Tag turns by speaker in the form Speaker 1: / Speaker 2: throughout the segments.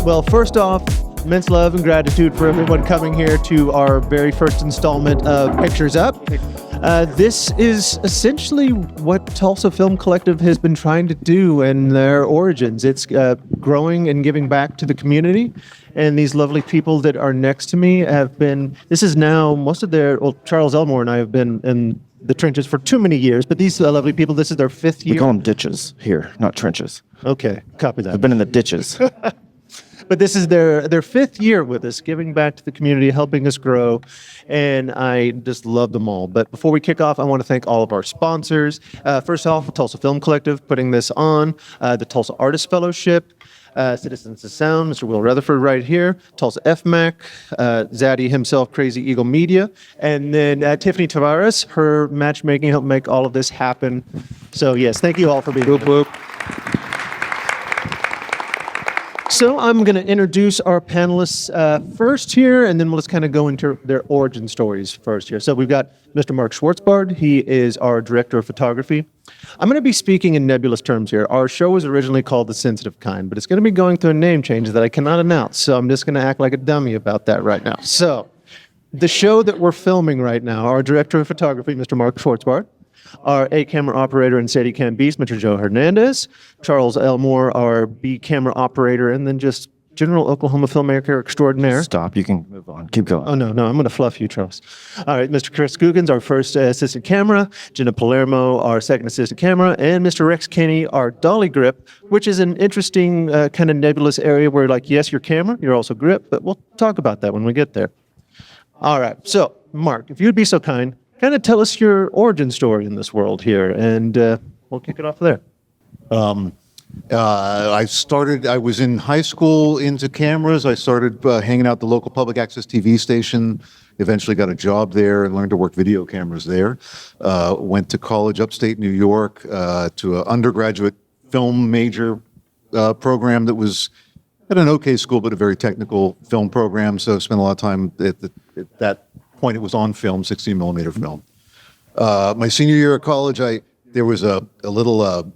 Speaker 1: Well, first off, immense love and gratitude for everyone coming here to our very first installment of Pictures Up. This is essentially what Tulsa Film Collective has been trying to do in their origins. It's growing and giving back to the community. And these lovely people that are next to me have been, this is now most of their, well, Charles Elmore and I have been in the trenches for too many years, but these lovely people, this is their fifth year.
Speaker 2: We call them ditches here, not trenches.
Speaker 1: Okay, copy that.
Speaker 2: I've been in the ditches.
Speaker 1: But this is their fifth year with us, giving back to the community, helping us grow, and I just love them all. But before we kick off, I want to thank all of our sponsors. First off, Tulsa Film Collective putting this on, the Tulsa Artist Fellowship, Citizens of Sound, Mr. Will Rutherford right here, Tulsa FMAC, Zaddy himself, Crazy Eagle Media, and then Tiffany Tavares, her matchmaking helped make all of this happen. So yes, thank you all for being here. So I'm going to introduce our panelists first here, and then we'll just kind of go into their origin stories first here. So we've got Mr. Mark Schwartzbard. He is our director of photography. I'm going to be speaking in nebulous terms here. Our show was originally called The Sensitive Kind, but it's going to be going through a name change that I cannot announce. So I'm just going to act like a dummy about that right now. So the show that we're filming right now, our director of photography, Mr. Mark Schwartzbard. Our A camera operator and Steadicam beast, Mr. Joe Hernandez, Charles Elmore, our B camera operator, and then just general Oklahoma filmmaker extraordinaire.
Speaker 2: Stop, you can move on. Keep going.
Speaker 1: Oh, no, I'm going to fluff you, Charles. All right, Mr. Chris Gogans, our first assistant camera, Genna Palermo, our second assistant camera, and Mr. Rex Kenney, our Dolly Grip, which is an interesting kind of nebulous area where, like, yes, you're camera, you're also grip, but we'll talk about that when we get there. All right, so, Mark, if you'd be so kind, kind of tell us your origin story in this world here, and we'll kick it off there.
Speaker 3: I was in high school into cameras. I started hanging out at the local public access TV station, eventually got a job there and learned to work video cameras there. Went to college upstate New York to an undergraduate film major program that was at an okay school, but a very technical film program. So I spent a lot of time at that point. It was on film, 16 millimeter film. My senior year of college, there was a little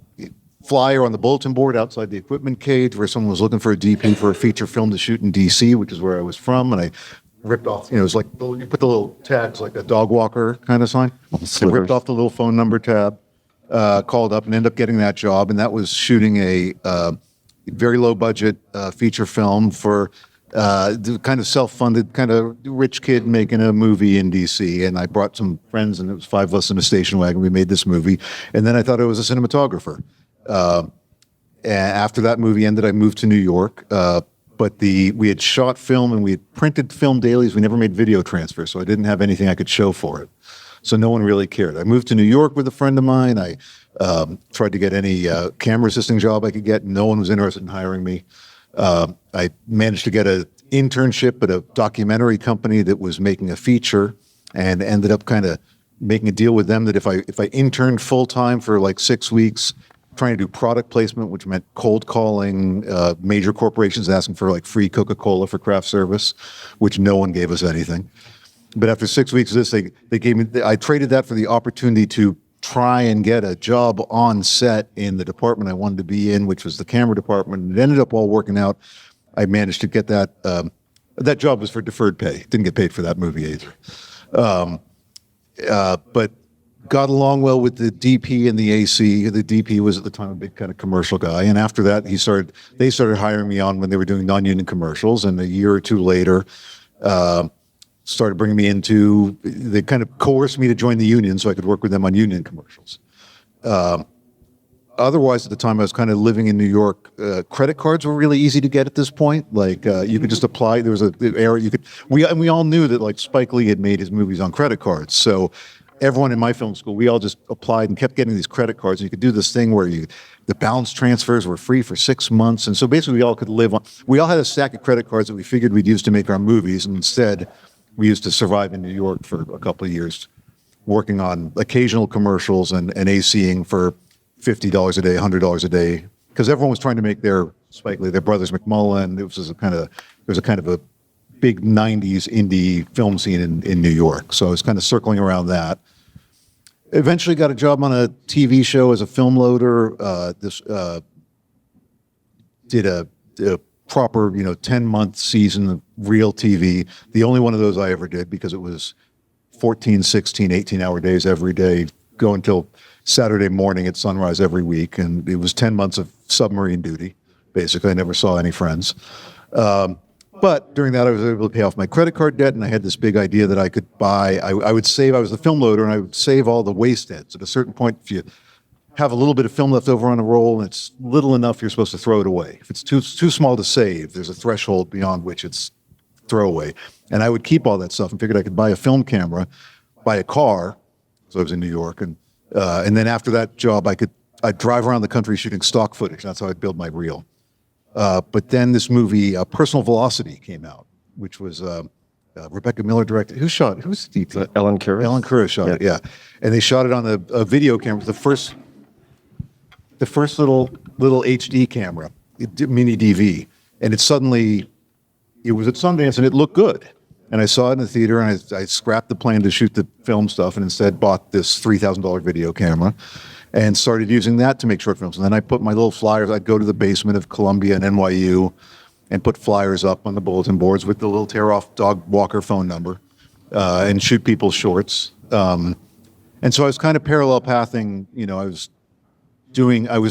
Speaker 3: flyer on the bulletin board outside the equipment cage where someone was looking for a DP for a feature film to shoot in DC, which is where I was from, and I ripped off, it was like, you put the little tags, like a dog walker kind of sign. I ripped off the little phone number tab, called up and ended up getting that job, and that was shooting a very low budget feature film for the kind of self-funded, kind of rich kid making a movie in DC, and I brought some friends, and it was 5 of us in a station wagon. We made this movie, and then I thought I was a cinematographer. And after that movie ended, I moved to New York. But we had shot film and we had printed film dailies. We never made video transfer, so I didn't have anything I could show for it. So no one really cared. I moved to New York with a friend of mine. I tried to get any camera assisting job I could get. No one was interested in hiring me. I managed to get an internship at a documentary company that was making a feature, and ended up kind of making a deal with them that if I interned full-time for like 6 weeks, trying to do product placement, which meant cold calling major corporations asking for like free Coca-Cola for craft service, which no one gave us anything. But after 6 weeks of this, they gave me, I traded that for the opportunity to try and get a job on set in the department I wanted to be in, which was the camera department. It ended up all working out. I managed to get that. That job was for deferred pay. Didn't get paid for that movie either. But got along well with the DP and the AC. The DP was at the time a big kind of commercial guy, and after that, they started hiring me on when they were doing non-union commercials. And a year or two later, started bringing me into. They kind of coerced me to join the union so I could work with them on union commercials. Otherwise, at the time, I was kind of living in New York. Credit cards were really easy to get at this point. Like you could just apply. There was an era you could. We all knew that like Spike Lee had made his movies on credit cards, so. Everyone in my film school, we all just applied and kept getting these credit cards. And you could do this thing where the balance transfers were free for 6 months. And so basically we all could live on, we all had a stack of credit cards that we figured we'd use to make our movies. And instead we used to survive in New York for a couple of years, working on occasional commercials and ACing for $50 a day, $100 a day. Because everyone was trying to make their Spike Lee, their brothers McMullen. It was a kind of a big 90s indie film scene in New York. So I was kind of circling around that. Eventually got a job on a TV show as a film loader. Did a proper, 10-month season of real TV. The only one of those I ever did because it was 14, 16, 18-hour days every day, go until Saturday morning at sunrise every week. And it was 10 months of submarine duty. Basically, I never saw any friends. But during that, I was able to pay off my credit card debt, and I had this big idea that I could buy. I would save. I was the film loader, and I would save all the waste heads. At a certain point, if you have a little bit of film left over on a roll, and it's little enough, you're supposed to throw it away. If it's too small to save, there's a threshold beyond which it's throwaway. And I would keep all that stuff, and figured I could buy a film camera, buy a car. So I was in New York, and then after that job, I'd drive around the country shooting stock footage. That's how I'd build my reel. But then this movie, Personal Velocity, came out, which was Rebecca Miller directed. Who's the DP?
Speaker 2: Ellen Kuras.
Speaker 3: Ellen Kuras shot it, yeah. And they shot it on a video camera, the first little HD camera, mini DV. And it was at Sundance, and it looked good. And I saw it in the theater, and I scrapped the plan to shoot the film stuff, and instead bought this $3,000 video camera and started using that to make short films. And then I put my little flyers. I'd go to the basement of Columbia and NYU and put flyers up on the bulletin boards with the little tear-off dog walker phone number and shoot people's shorts. And so I was kind of parallel pathing. I was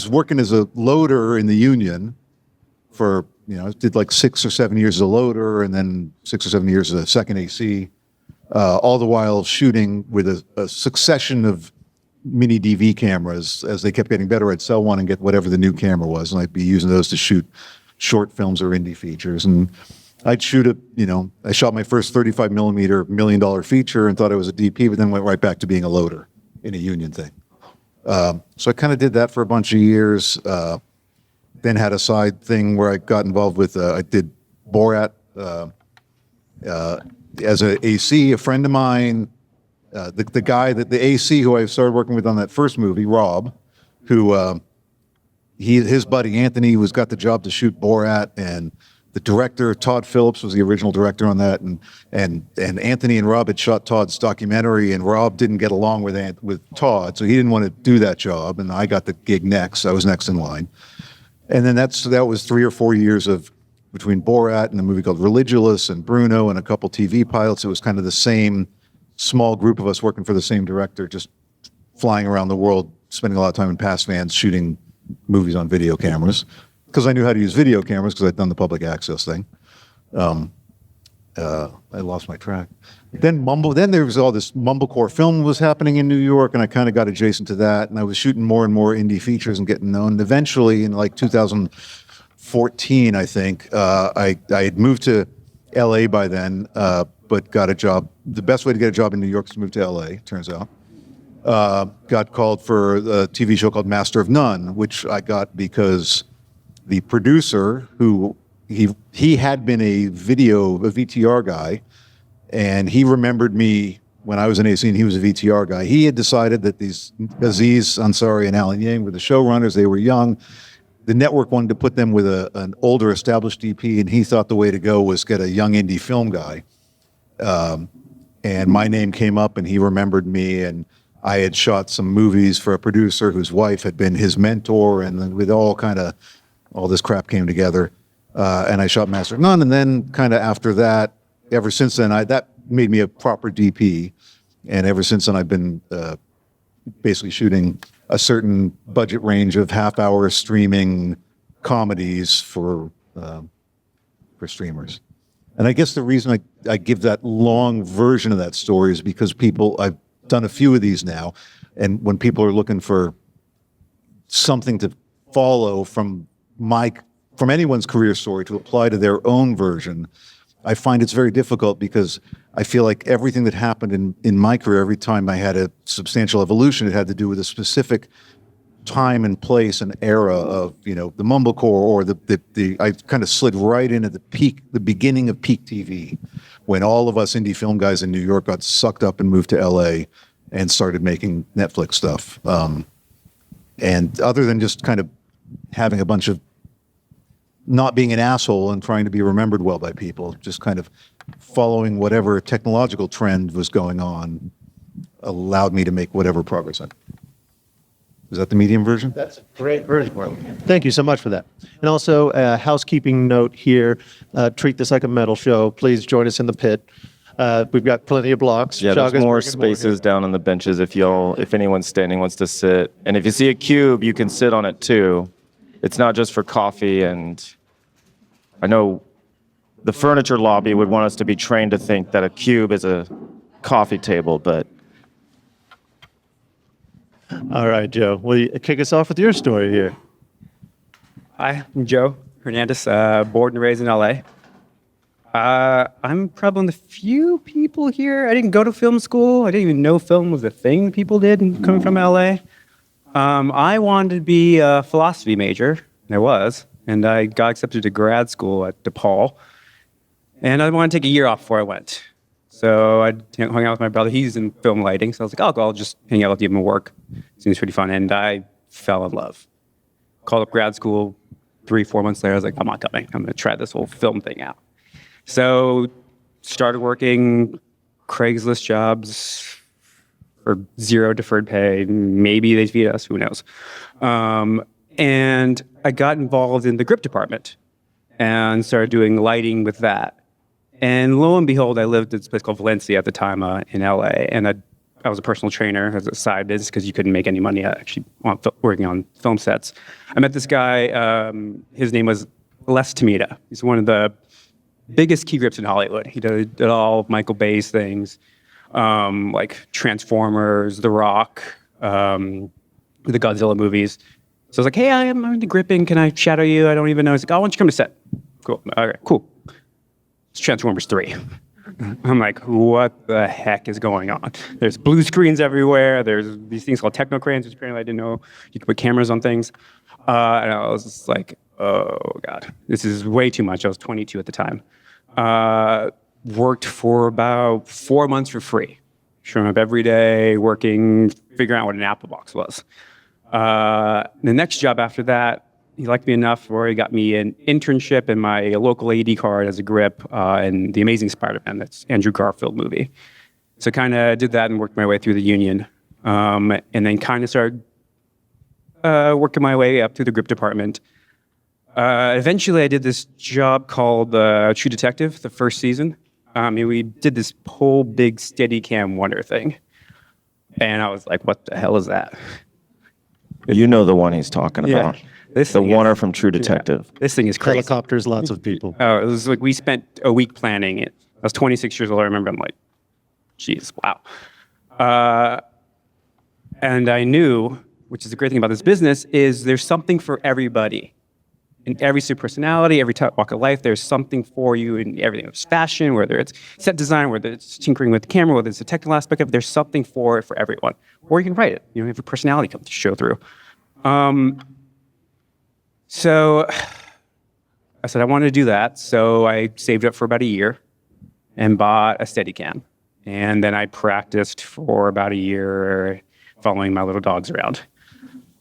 Speaker 3: working as a loader in the union for, I did like 6 or 7 years as a loader, and then 6 or 7 years as a second AC, all the while shooting with a succession of mini DV cameras. As they kept getting better, I'd sell one and get whatever the new camera was, and I'd be using those to shoot short films or indie features. And I'd shoot I shot my first 35 millimeter $1 million feature and thought I was a DP, but then went right back to being a loader in a union thing. So I kind of did that for a bunch of years. Then had a side thing where I got involved with, I did Borat as an AC. A friend of mine, the guy, the AC who I started working with on that first movie, Rob, who his buddy Anthony got the job to shoot Borat, and the director Todd Phillips was the original director on that, and Anthony and Rob had shot Todd's documentary, and Rob didn't get along with Todd, so he didn't want to do that job, and I got the gig next. I was next in line. And then that was 3 or 4 years of between Borat and a movie called Religulous and Bruno and a couple TV pilots. It was kind of the same small group of us working for the same director, just flying around the world, spending a lot of time in pass vans shooting movies on video cameras, because I knew how to use video cameras because I'd done the public access thing. I lost my track. Then there was all this mumblecore film was happening in New York, and I kind of got adjacent to that, and I was shooting more and more indie features and getting known. And eventually, in like 2014, I think, I had moved to LA by then, but got a job. The best way to get a job in New York is to move to LA, turns out. Got called for a TV show called Master of None, which I got because the producer, who he had been a VTR guy, and he remembered me when I was in AC and he was a VTR guy. He had decided that these Aziz Ansari and Alan Yang were the showrunners. They were young. The network wanted to put them with an older established DP, and he thought the way to go was get a young indie film guy. And my name came up, and he remembered me, and I had shot some movies for a producer whose wife had been his mentor, and then with all this crap came together. And I shot Master of None, and then kind of after that, ever since then, that made me a proper DP, and ever since then I've been basically shooting a certain budget range of half-hour streaming comedies for streamers. And I guess the reason I give that long version of that story is because I've done a few of these now, and when people are looking for something to follow from anyone's career story to apply to their own version, I find it's very difficult, because I feel like everything that happened in my career, every time I had a substantial evolution, it had to do with a specific time and place and era of, the mumblecore, or I kind of slid right into the beginning of peak TV, when all of us indie film guys in New York got sucked up and moved to LA and started making Netflix stuff. And other than just kind of having a bunch of not being an asshole and trying to be remembered well by people, just kind of following whatever technological trend was going on allowed me to make whatever progress I could. Is that the medium version?
Speaker 1: That's a great version. Thank you so much for that. And also, a housekeeping note here, treat this like a metal show. Please join us in the pit. We've got plenty of blocks.
Speaker 2: Yeah, there's
Speaker 1: Chaga's
Speaker 2: more
Speaker 1: bringing
Speaker 2: spaces
Speaker 1: here.
Speaker 2: down on the benches if anyone's standing wants to sit. And if you see a cube, you can sit on it too. It's not just for coffee. And I know the furniture lobby would want us to be trained to think that a cube is a coffee table, but
Speaker 1: All right, Joe. Will you kick us off with your story here?
Speaker 4: Hi, I'm Joe Hernandez, born and raised in LA. I'm probably one of the few people here. I didn't go to film school. I didn't even know film was a thing people did coming from LA. I wanted to be a philosophy major, and I was, and I got accepted to grad school at DePaul. And I wanted to take a year off before I went. So I hung out with my brother. He's in film lighting, so I was like, I'll just hang out with him and work. Seems pretty fun, and I fell in love. Called up grad school 3-4 months later. I was like, I'm not coming. I'm going to try this whole film thing out. So started working Craigslist jobs for 0 deferred pay. Maybe they'd feed us. Who knows? And I got involved in the grip department and started doing lighting with that. And lo and behold, I lived at this place called Valencia at the time in LA. And I was a personal trainer as a side business because you couldn't make any money actually working on film sets. I met this guy. His name was Les Tamita. He's one of the biggest key grips in Hollywood. He did all of Michael Bay's things, like Transformers, The Rock, the Godzilla movies. So I was like, hey, I'm into gripping. Can I shadow you? I don't even know. He's like, oh, why don't you come to set? Cool. All right, cool. It's Transformers 3. I'm like, what the heck is going on? There's blue screens everywhere. There's these things called techno cranes, which apparently I didn't know you could put cameras on things. And I was just like, oh, God, this is way too much. I was 22 at the time. Worked for about 4 months for free. Showing up every day, working, figuring out what an Apple box was. The next job after that, he liked me enough where he got me an internship in my local AD card as a grip in The Amazing Spider-Man, that's Andrew Garfield movie. So kind of did that and worked my way through the union. And then kind of started working my way up through the grip department. Eventually I did this job called True Detective, the first season. And we did this whole big Steadicam wonder thing. And I was like, what the hell is that?
Speaker 2: you know the one he's talking about.
Speaker 4: This
Speaker 2: The
Speaker 4: thing
Speaker 2: one
Speaker 4: is-
Speaker 2: from True Detective.
Speaker 4: This thing is crazy.
Speaker 1: Helicopters, lots of people.
Speaker 4: Oh, it was like we spent a week planning it. I was 26 years old. I remember. I'm like, geez, wow. And I knew, which is the great thing about this business, is there's something for everybody. In every personality, every walk of life, there's something for you in everything. It's fashion, whether it's set design, whether it's tinkering with the camera, whether it's the technical aspect of it, there's something for it for everyone. Or you can write it. You know, have your personality come to show through. So I said I wanted to do that. So I saved up for about a year and bought a Steadicam. And then I practiced for about a year following my little dogs around.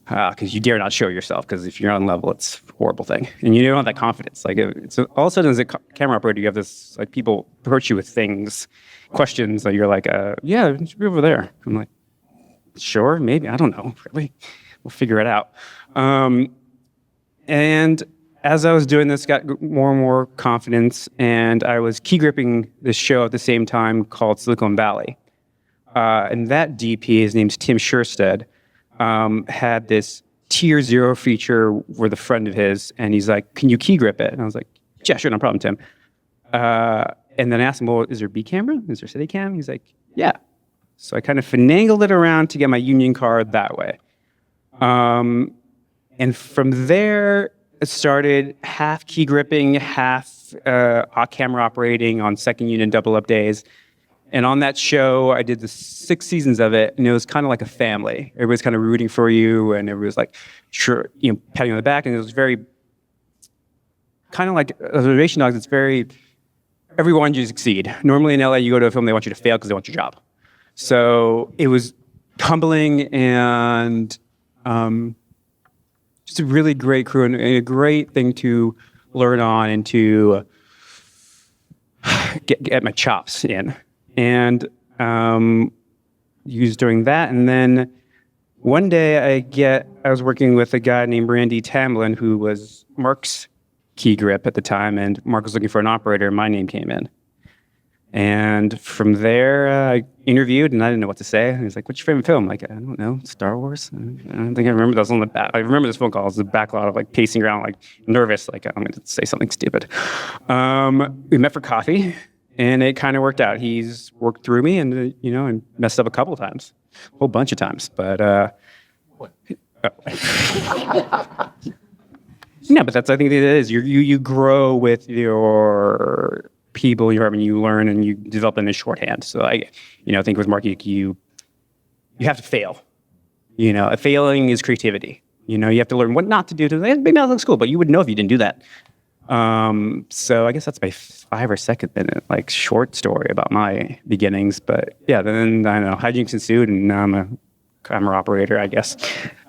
Speaker 4: Because you dare not show yourself, because if you're on level, it's a horrible thing. And you don't have that confidence. Like, it's all of a sudden, as a camera operator, you have this, like, people approach you with things, questions that you're like, yeah, it should be over there. I'm like, sure, maybe, I don't know, really. We'll figure it out. And as I was doing this, got more and more confidence, and I was key gripping this show at the same time called Silicon Valley. And that DP, his name's Tim Scherstedt, had this tier 0 feature with a friend of his, and he's like, can you key grip it? And I was like, yeah, sure, no problem, Tim. And then I asked him, well, is there B camera? Is there Steadicam? He's like, yeah. So I kind of finagled it around to get my union card that way. And from there, it started half key gripping, half camera operating on second unit double up days. And on that show, I did the 6 seasons of it, and it was kind of like a family. Everybody's kind of rooting for you, and everybody was like, sure, you know, patting on the back, and it was very, kind of like Reservation dogs. It's very, everyone wants you to succeed. Normally in LA, you go to a film, they want you to fail because they want your job. So it was humbling and just a really great crew and a great thing to learn on and to get my chops in. And used during that. And then one day I was working with a guy named Randy Tamlin, who was Mark's key grip at the time, and Mark was looking for an operator, and my name came in. And from there, I interviewed, and I didn't know what to say. And he's like, "What's your favorite film?" Like, I don't know, Star Wars. I don't think I remember. That was on the back. I remember this phone call. It was the back lot of like pacing around, like nervous, like I'm going to say something stupid. We met for coffee, and it kind of worked out. He's worked through me, and and messed up a couple of times, a whole bunch of times. But no, but that's I think it is. You grow with your people, you learn and you develop in a shorthand. So I think with Mark, you have to fail. Failing is creativity. You have to learn what not to do. Maybe that looks cool, but you would know if you didn't do that. So I guess that's my 5 or 2nd minute like short story about my beginnings. But yeah, then I don't know, hijinks ensued, and now I'm a camera operator, I guess.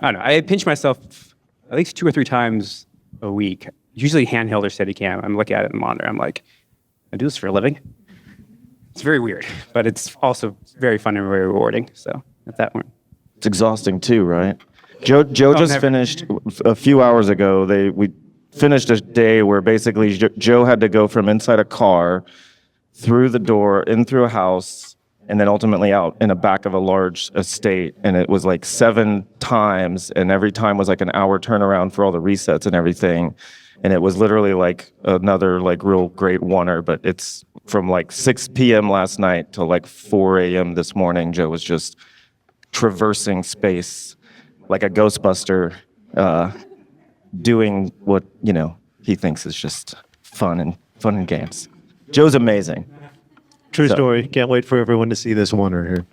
Speaker 4: I don't know. I pinch myself at least 2 or 3 times a week. Usually handheld or Steadicam. I'm looking at it in the monitor. I'm like, I do this for a living. It's very weird, but it's also very fun and very rewarding. So at that one,
Speaker 2: It's exhausting too, right? Joe just
Speaker 4: never.
Speaker 2: finished a few hours ago. We finished a day where basically Joe had to go from inside a car, through the door, in through a house, and then ultimately out in the back of a large estate. And it was like 7 times, and every time was like an hour turnaround for all the resets and everything. And it was literally like another like real great oneer, but it's from like 6 p.m. last night till like 4 a.m. this morning. Joe was just traversing space like a Ghostbuster, doing what, he thinks is just fun and games. Joe's amazing.
Speaker 1: True
Speaker 2: So-
Speaker 1: story. Can't wait for everyone to see this wonder here.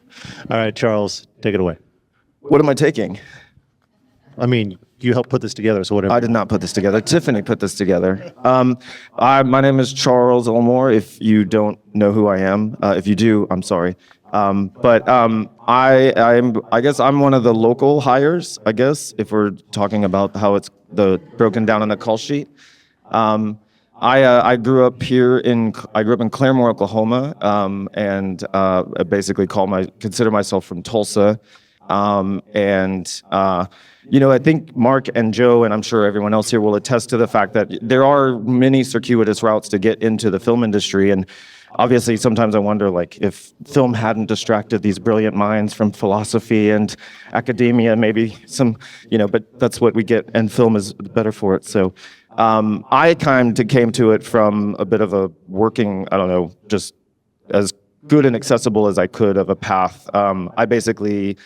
Speaker 1: All right, Charles, take it away.
Speaker 2: What am I taking?
Speaker 1: I mean, you helped put this together, so whatever.
Speaker 2: I did not put this together. Tiffany put this together. My name is Charles Elmore. If you don't know who I am, if you do, I'm sorry. I guess I'm one of the local hires, I guess, if we're talking about how it's broken down on the call sheet. I grew up in Claremore, Oklahoma, and I basically consider myself from Tulsa. I think Mark and Joe, and I'm sure everyone else here will attest to the fact that there are many circuitous routes to get into the film industry. And obviously, sometimes I wonder, like, if film hadn't distracted these brilliant minds from philosophy and academia, maybe but that's what we get, and film is better for it. So I kind of came to it from a bit of a working, I don't know, just as good and accessible as I could of a path. I basically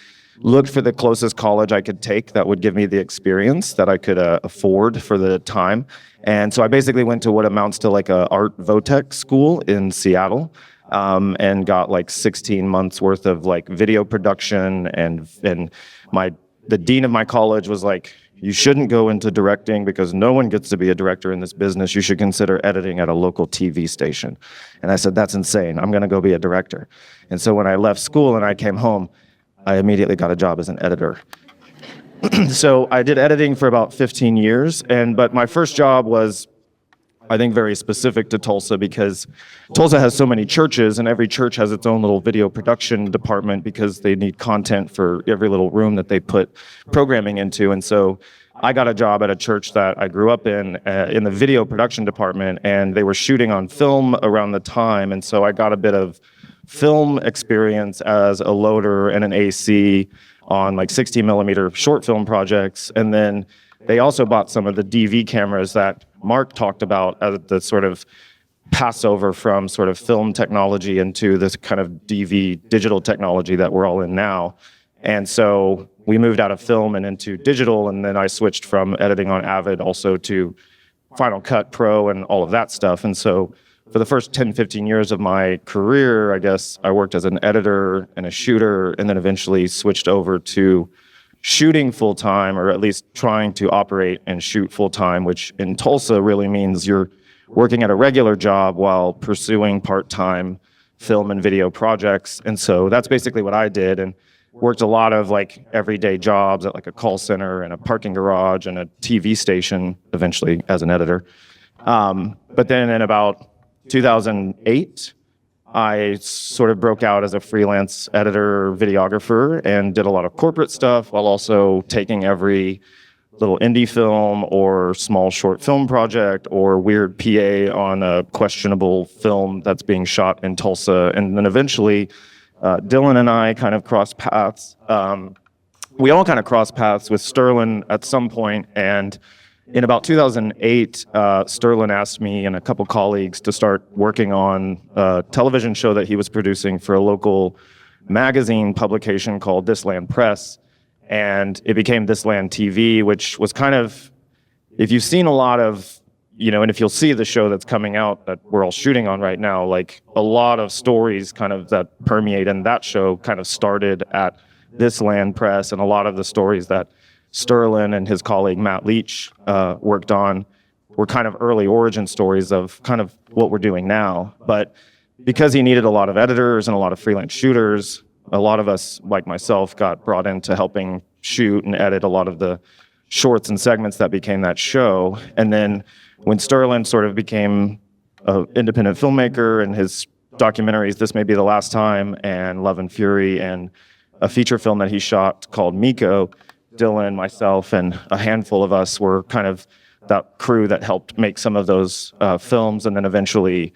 Speaker 2: looked for the closest college I could take that would give me the experience that I could afford for the time. And so I basically went to what amounts to like a art VOTEC school in Seattle, and got like 16 months worth of like video production. And the dean of my college was like, "You shouldn't go into directing because no one gets to be a director in this business. You should consider editing at a local TV station." And I said, "That's insane. I'm going to go be a director." And so when I left school and I came home, I immediately got a job as an editor. So I did editing for about 15 years, but my first job was, I think, very specific to Tulsa because Tulsa has so many churches, and every church has its own little video production department because they need content for every little room that they put programming into. And so I got a job at a church that I grew up in the video production department, and they were shooting on film around the time. And so I got a bit of film experience as a loader and an AC on like 60 millimeter short film projects. And then they also bought some of the DV cameras that Mark talked about as the sort of passover from sort of film technology into this kind of DV digital technology that we're all in now. And so we moved out of film and into digital, and then I switched from editing on Avid also to Final Cut Pro and all of that stuff. And so for the first 10, 15 years of my career, I guess I worked as an editor and a shooter, and then eventually switched over to shooting full-time, or at least trying to operate and shoot full-time, which in Tulsa really means you're working at a regular job while pursuing part-time film and video projects. And so that's basically what I did, and worked a lot of like everyday jobs at like a call center and a parking garage and a TV station, eventually as an editor. But then in about 2008, I sort of broke out as a freelance editor, videographer, and did a lot of corporate stuff while also taking every little indie film or small short film project or weird PA on a questionable film that's being shot in Tulsa. And then eventually, Dylan and I kind of crossed paths. We all kind of crossed paths with Sterling at some point, and in about 2008, Sterling asked me and a couple colleagues to start working on a television show that he was producing for a local magazine publication called This Land Press. And it became This Land TV, which was kind of, if you've seen a lot of, and if you'll see the show that's coming out that we're all shooting on right now, like a lot of stories kind of that permeate in that show kind of started at This Land Press, and a lot of the stories that Sterling and his colleague Matt Leach worked on were kind of early origin stories of kind of what we're doing now. But because he needed a lot of editors and a lot of freelance shooters, a lot of us, like myself, got brought into helping shoot and edit a lot of the shorts and segments that became that show. And then when Sterling sort of became an independent filmmaker, and his documentaries, This May Be the Last Time and Love and Fury, and a feature film that he shot called Miko, Dylan, myself, and a handful of us were kind of that crew that helped make some of those films, and then eventually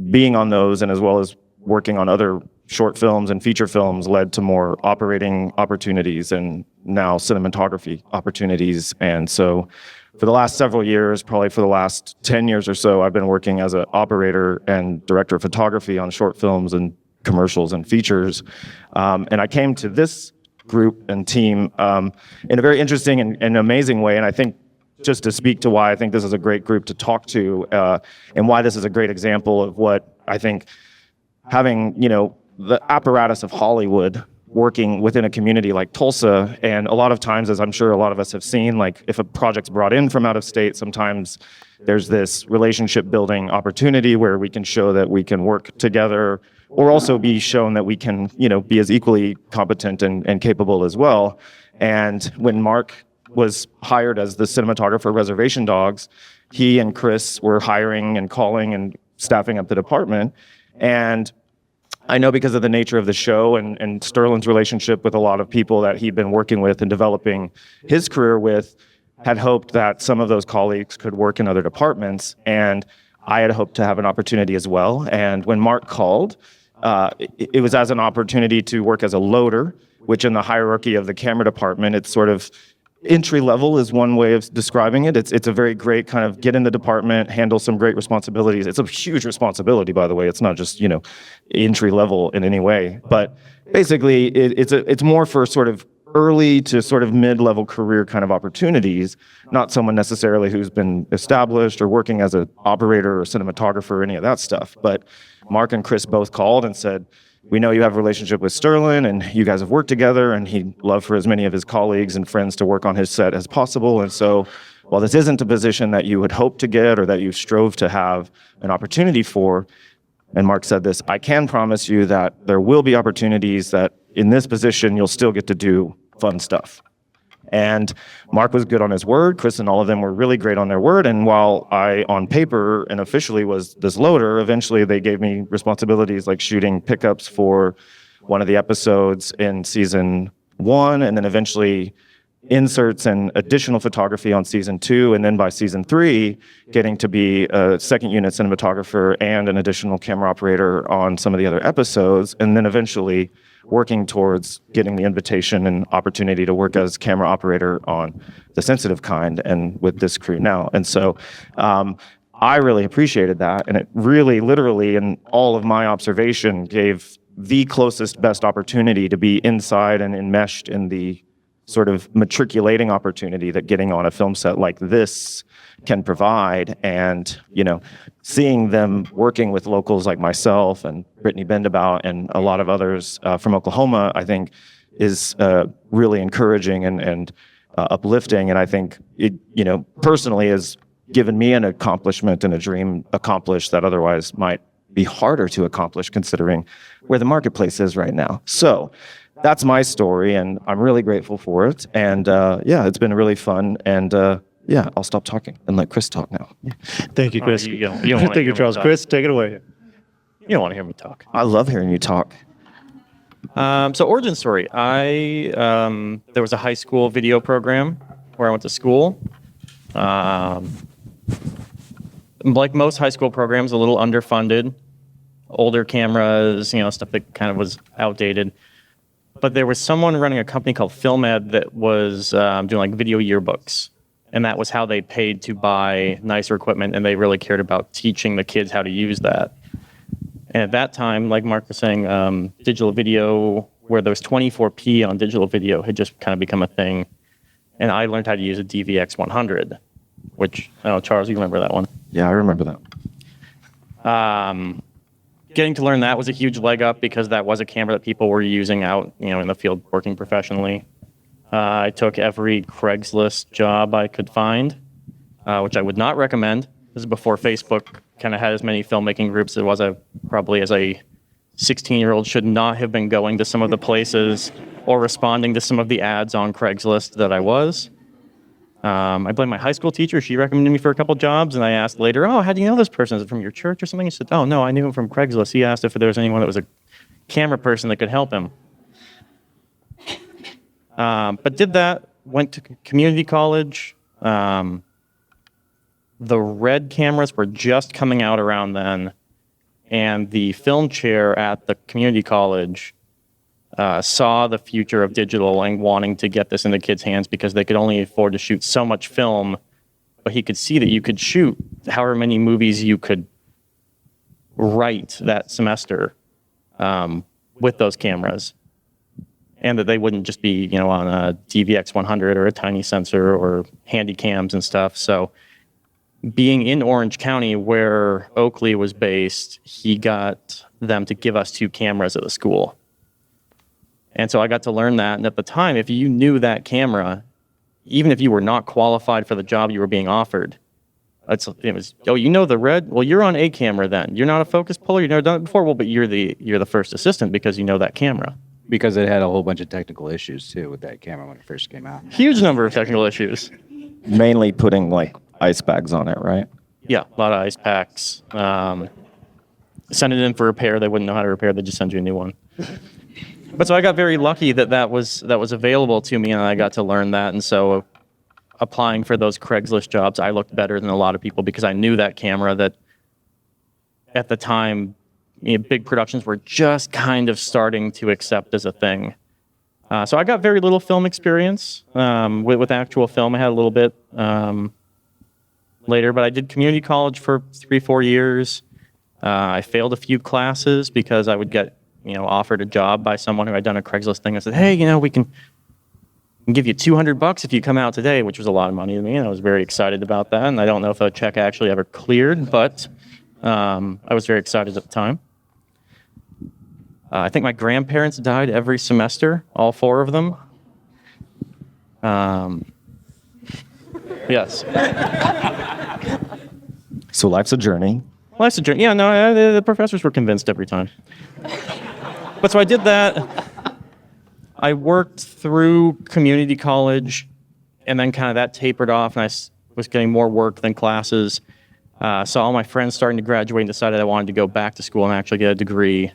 Speaker 2: being on those, and as well as working on other short films and feature films, led to more operating opportunities and now cinematography opportunities. And so for the last several years, probably for the last 10 years or so, I've been working as an operator and director of photography on short films and commercials and features. And I came to this group and team in a very interesting and amazing way. And I think just to speak to why I think this is a great group to talk to, and why this is a great example of what I think having, the apparatus of Hollywood working within a community like Tulsa. And a lot of times, as I'm sure a lot of us have seen, like if a project's brought in from out of state, sometimes there's this relationship building opportunity where we can show that we can work together, or also be shown that we can, be as equally competent and capable as well. And when Mark was hired as the cinematographer Reservation Dogs, he and Chris were hiring and calling and staffing up the department. And I know because of the nature of the show and Sterling's relationship with a lot of people that he'd been working with and developing his career with, had hoped that some of those colleagues could work in other departments. And I had hoped to have an opportunity as well. And when Mark called, it was as an opportunity to work as a loader, which in the hierarchy of the camera department, it's sort of entry level is one way of describing it. It's a very great kind of get in the department, handle some great responsibilities. It's a huge responsibility, by the way. It's not just, entry level in any way. But basically, it's more for sort of early to sort of mid-level career kind of opportunities, not someone necessarily who's been established or working as an operator or cinematographer or any of that stuff. But Mark and Chris both called and said, we know you have a relationship with Sterling and you guys have worked together, and he'd love for as many of his colleagues and friends to work on his set as possible. And so while this isn't a position that you would hope to get or that you strove to have an opportunity for, and Mark said this, I can promise you that there will be opportunities that in this position you'll still get to do fun stuff. And Mark was good on his word. Chris and all of them were really great on their word. And while I, on paper and officially was this loader, eventually they gave me responsibilities like shooting pickups for one of the episodes in season 1, and then eventually inserts and additional photography on season 2. And then by season 3, getting to be a second unit cinematographer and an additional camera operator on some of the other episodes. And then eventually working towards getting the invitation and opportunity to work as camera operator on The Sensitive Kind and with this crew now. And so I really appreciated that. And it really, literally, in all of my observation, gave the closest, best opportunity to be inside and enmeshed in the sort of matriculating opportunity that getting on a film set like this can provide. And, seeing them working with locals like myself and Brittany Bendabout and a lot of others from Oklahoma, I think is really encouraging and uplifting. And I think it, personally has given me an accomplishment and a dream accomplished that otherwise might be harder to accomplish considering where the marketplace is right now. So that's my story, and I'm really grateful for it. And it's been really fun. And I'll stop talking and let Chris talk now.
Speaker 1: Thank you, Chris.
Speaker 5: You don't
Speaker 1: Thank you, Charles. Chris, take it away.
Speaker 5: You don't want to hear me talk.
Speaker 2: I love hearing you talk.
Speaker 5: So origin story. There was a high school video program where I went to school. Like most high school programs, a little underfunded, older cameras, stuff that kind of was outdated. But there was someone running a company called FilmEd that was doing like video yearbooks. And that was how they paid to buy nicer equipment. And they really cared about teaching the kids how to use that. And at that time, like Mark was saying, digital video, where there was 24p on digital video, had just kind of become a thing. And I learned how to use a DVX 100, which, I don't know, Charles, you remember that one.
Speaker 2: Yeah, I remember that.
Speaker 5: Getting to learn that was a huge leg up because that was a camera that people were using out, in the field working professionally. I took every Craigslist job I could find, which I would not recommend. This is before Facebook kind of had as many filmmaking groups as it was. I probably, as a 16-year-old, should not have been going to some of the places or responding to some of the ads on Craigslist that I was. I blame my high school teacher. She recommended me for a couple jobs, and I asked later, "Oh, how do you know this person? Is it from your church or something?" He said, "Oh, no, I knew him from Craigslist." He asked if there was anyone that was a camera person that could help him. But did that, went to community college. The Red cameras were just coming out around then, and the film chair at the community college saw the future of digital and wanting to get this into kids' hands because they could only afford to shoot so much film, but he could see that you could shoot however many movies you could write that semester with those cameras, and that they wouldn't just be, on a DVX 100 or a tiny sensor or handy cams and stuff. So being in Orange County, where Oakley was based, he got them to give us 2 cameras at the school. And so I got to learn that. And at the time, if you knew that camera, even if you were not qualified for the job you were being offered, it was, "Oh, you know the Red? Well, you're on a camera then. You're not a focus puller. You've never done it before. Well, but you're the first assistant because you know that camera."
Speaker 6: Because it had a whole bunch of technical issues too with that camera when it first came out.
Speaker 5: Huge number of technical issues.
Speaker 2: Mainly putting like ice bags on it, right?
Speaker 5: Yeah, a lot of ice packs. Send it in for repair. They wouldn't know how to repair. They just send you a new one. But so I got very lucky that was available to me, and I got to learn that. And so applying for those Craigslist jobs, I looked better than a lot of people because I knew that camera that at the time, big productions were just kind of starting to accept as a thing. So I got very little film experience with actual film. I had a little bit later, but I did community college for 3-4 years. I failed a few classes because I would get offered a job by someone who had done a Craigslist thing and said, "Hey, we can give you $200 if you come out today," which was a lot of money to me, and I was very excited about that. And I don't know if the check actually ever cleared, but I was very excited at the time. I think my grandparents died every semester, all 4 of them. Yes.
Speaker 2: So life's a journey.
Speaker 5: Life's a journey. Yeah, no, the professors were convinced every time. But so I did that. I worked through community college, and then kind of that tapered off, and I was getting more work than classes. Saw all my friends starting to graduate and decided I wanted to go back to school and actually get a degree.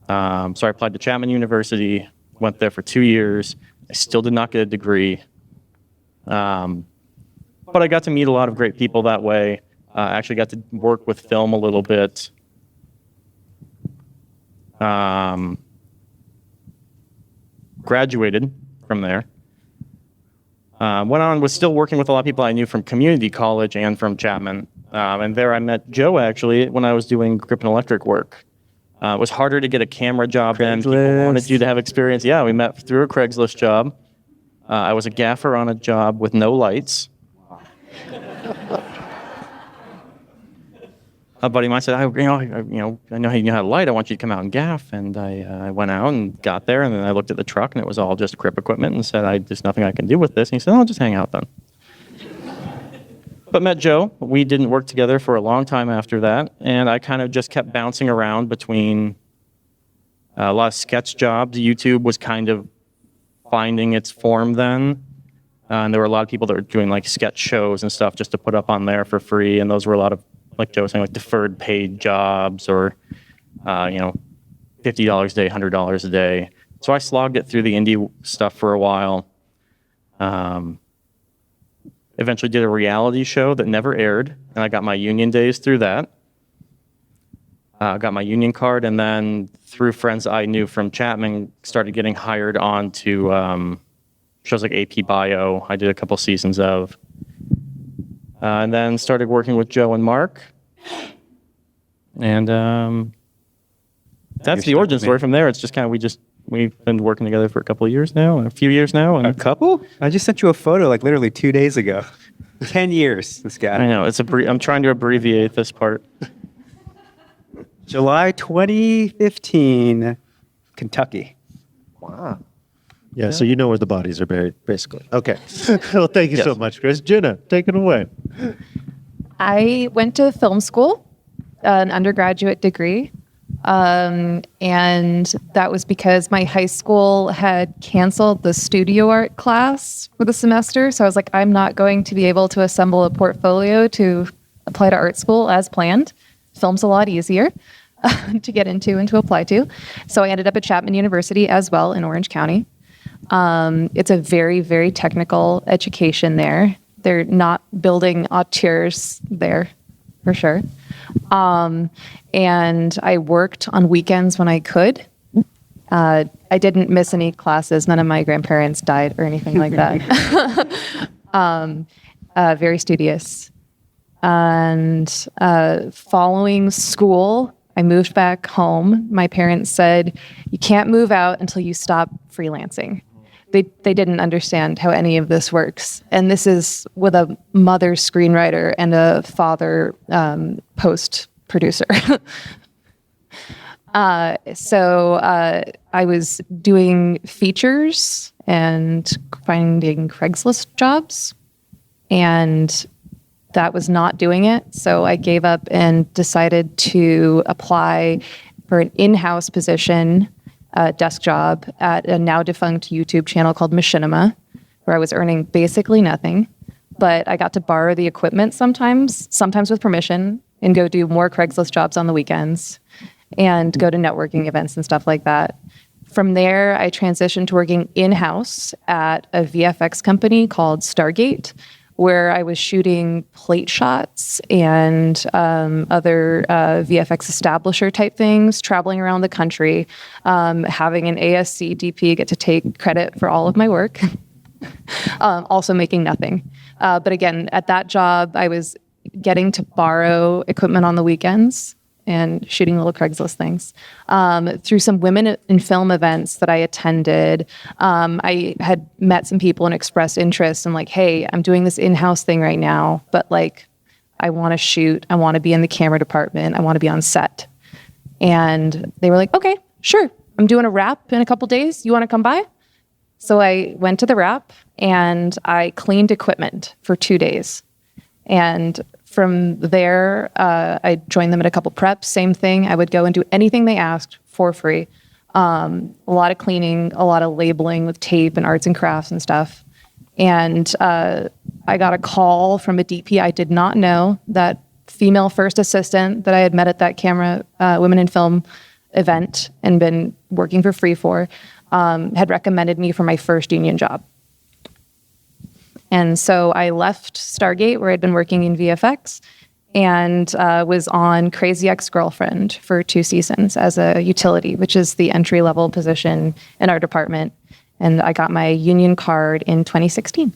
Speaker 5: So I applied to Chapman University, went there for 2 years. I still did not get a degree. But I got to meet a lot of great people that way. Actually got to work with film a little bit. Graduated from there. Was still working with a lot of people I knew from community college and from Chapman. And there I met Joe, actually, when I was doing grip and electric work. It was harder to get a camera job then. People wanted you to have experience. Yeah, we met through a Craigslist job. I was a gaffer on a job with no lights. A buddy of mine said, I know how you know how to light. I want you to come out and gaff. And I went out and got there, and then I looked at the truck, and it was all just grip equipment, and said, there's nothing I can do with this. And he said, "Oh, just hang out then." But met Joe. We didn't work together for a long time after that, and I kind of just kept bouncing around between a lot of sketch jobs. YouTube was kind of finding its form then, and there were a lot of people that were doing like sketch shows and stuff just to put up on there for free, and those were a lot of, like Joe was saying, like deferred paid jobs or $50 a day, $100 a day. So I slogged it through the indie stuff for a while. Eventually did a reality show that never aired, and I got my union days through that. Got my union card, and then through friends I knew from Chapman, started getting hired on to shows like AP Bio. I did a couple seasons of. And then started working with Joe and Mark. And that's the origin story from there. It's just kind of, we've been working together for a couple of years now, a few years now. And
Speaker 4: A couple? I just sent you a photo like literally 2 days ago. 10 years, this guy.
Speaker 5: I know, I'm trying to abbreviate this part.
Speaker 4: July 2015, Kentucky.
Speaker 1: Wow. Yeah, so you know where the bodies are buried, basically. Okay. Well, thank you so much, Chris. Jenna, take it away.
Speaker 7: I went to film school, an undergraduate degree. And that was because my high school had canceled the studio art class for the semester. So I was like, I'm not going to be able to assemble a portfolio to apply to art school as planned. Film's a lot easier to get into and to apply to. So I ended up at Chapman University as well in Orange County. It's a very, very technical education there. They're not building auteurs there, for sure. And I worked on weekends when I could. I didn't miss any classes. None of my grandparents died or anything like that. Very studious. And following school, I moved back home. My parents said, you can't move out until you stop freelancing. They didn't understand how any of this works. And this is with a mother screenwriter and a father post producer. So I was doing features and finding Craigslist jobs, and that was not doing it. So I gave up and decided to apply for an in-house position, desk job at a now defunct YouTube channel called Machinima, where I was earning basically nothing, but I got to borrow the equipment sometimes with permission, and go do more Craigslist jobs on the weekends and go to networking events and stuff like that. From there, I transitioned to working in-house at a VFX company called Stargate, where I was shooting plate shots and other VFX establisher type things, traveling around the country, having an ASC DP get to take credit for all of my work, also making nothing. But again, at that job, I was getting to borrow equipment on the weekends and shooting little Craigslist things. Through some women in film events that I attended, I had met some people and expressed interest in like, hey, I'm doing this in-house thing right now, but like, I want to shoot, I want to be in the camera department, I want to be on set. And they were like, okay, sure. I'm doing a wrap in a couple days. You want to come by? So I went to the wrap and I cleaned equipment for 2 days. And from there, I joined them at a couple preps. Same thing. I would go and do anything they asked for free. A lot of cleaning, a lot of labeling with tape and arts and crafts and stuff. And I got a call from a DP I did not know, that female first assistant that I had met at that camera Women in Film event and been working for free for, had recommended me for my first union job. And so I left Stargate, where I'd been working in VFX, and was on Crazy Ex-Girlfriend for 2 seasons as a utility, which is the entry-level position in our department. And I got my union card in 2016.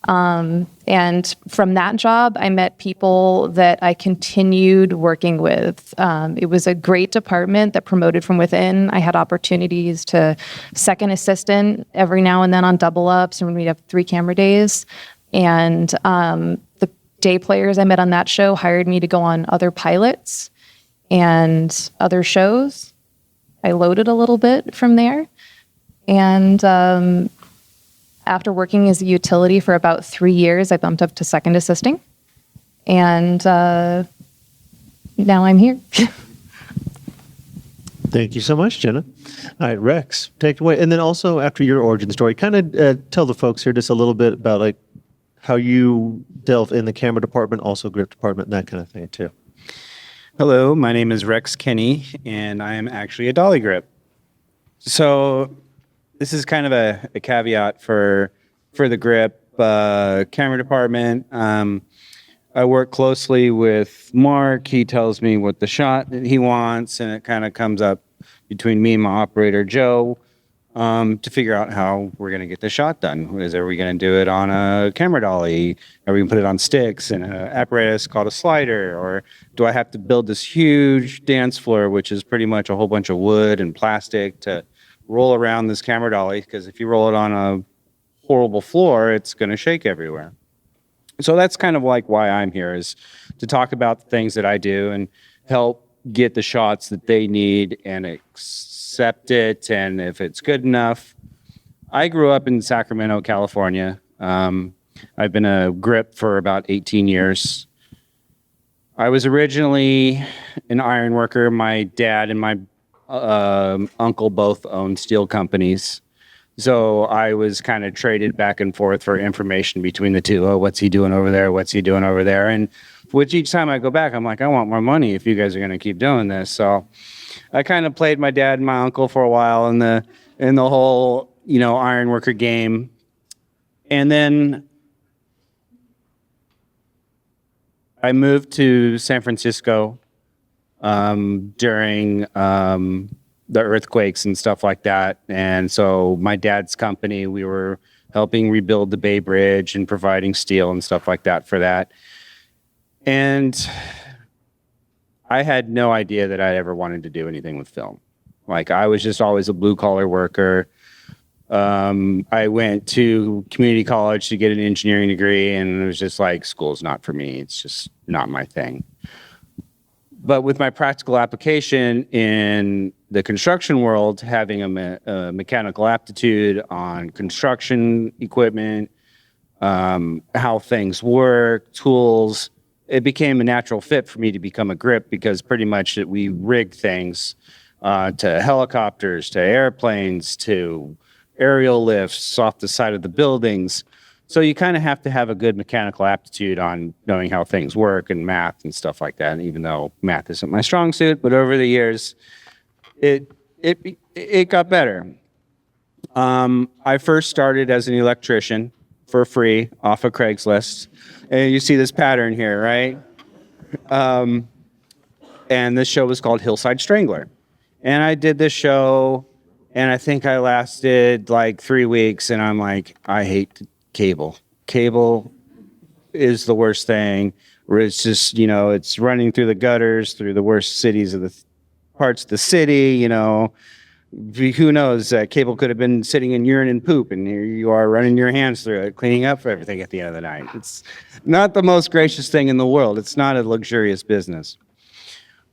Speaker 7: And from that job, I met people that I continued working with. It was a great department that promoted from within. I had opportunities to second assistant every now and then on double ups, and when we'd have 3 camera days. And the day players I met on that show hired me to go on other pilots and other shows. I loaded a little bit from there. And after working as a utility for about 3 years, I bumped up to second assisting. And now I'm here.
Speaker 1: Thank you so much, Jenna. All right, Rex, take it away. And then also, after your origin story, kind of tell the folks here just a little bit about like how you delve in the camera department, also grip department, and that kind of thing too.
Speaker 4: Hello, my name is Rex Kenney, and I am actually a Dolly Grip. So this is kind of a caveat for the Grip camera department. I work closely with Mark. He tells me what the shot that he wants, and it kind of comes up between me and my operator, Joe, to figure out how we're going to get the shot done. Are we going to do it on a camera dolly? Are we going to put it on sticks and an apparatus called a slider? Or do I have to build this huge dance floor, which is pretty much a whole bunch of wood and plastic to roll around this camera dolly? Because if you roll it on a horrible floor, it's going to shake everywhere. So that's kind of like why I'm here, is to talk about the things that I do and help get the shots that they need and accept it, and if it's good enough. I grew up in Sacramento, California. I've been a grip for about 18 years. I was originally an iron worker. My dad and my uncle both owned steel companies. So I was kind of traded back and forth for information between the two. Oh, what's he doing over there? What's he doing over there? And which each time I go back, I'm like, I want more money if you guys are going to keep doing this. So I kind of played my dad and my uncle for a while in the whole, iron worker game. And then I moved to San Francisco during the earthquakes and stuff like that. And so my dad's company, we were helping rebuild the Bay Bridge and providing steel and stuff like that for that. And I had no idea that I ever wanted to do anything with film. Like, I was just always a blue collar worker. I went to community college to get an engineering degree, and it was just like, school's not for me. It's just not my thing. But with my practical application in the construction world, having a mechanical aptitude on construction equipment, how things work, tools, it became a natural fit for me to become a grip, because pretty much we rig things to helicopters, to airplanes, to aerial lifts off the side of the buildings. So you kind of have to have a good mechanical aptitude on knowing how things work and math and stuff like that. And even though math isn't my strong suit, but over the years, it got better. I first started as an electrician for free off of Craigslist. And you see this pattern here, right? And this show was called Hillside Strangler. And I did this show, and I think I lasted like 3 weeks, and I'm like, I hate cable. Cable is the worst thing, where it's just, it's running through the gutters, through the worst cities of the parts of the city, who knows, cable could have been sitting in urine and poop, and here you are running your hands through it, cleaning up for everything at the end of the night. It's not the most gracious thing in the world. It's not a luxurious business.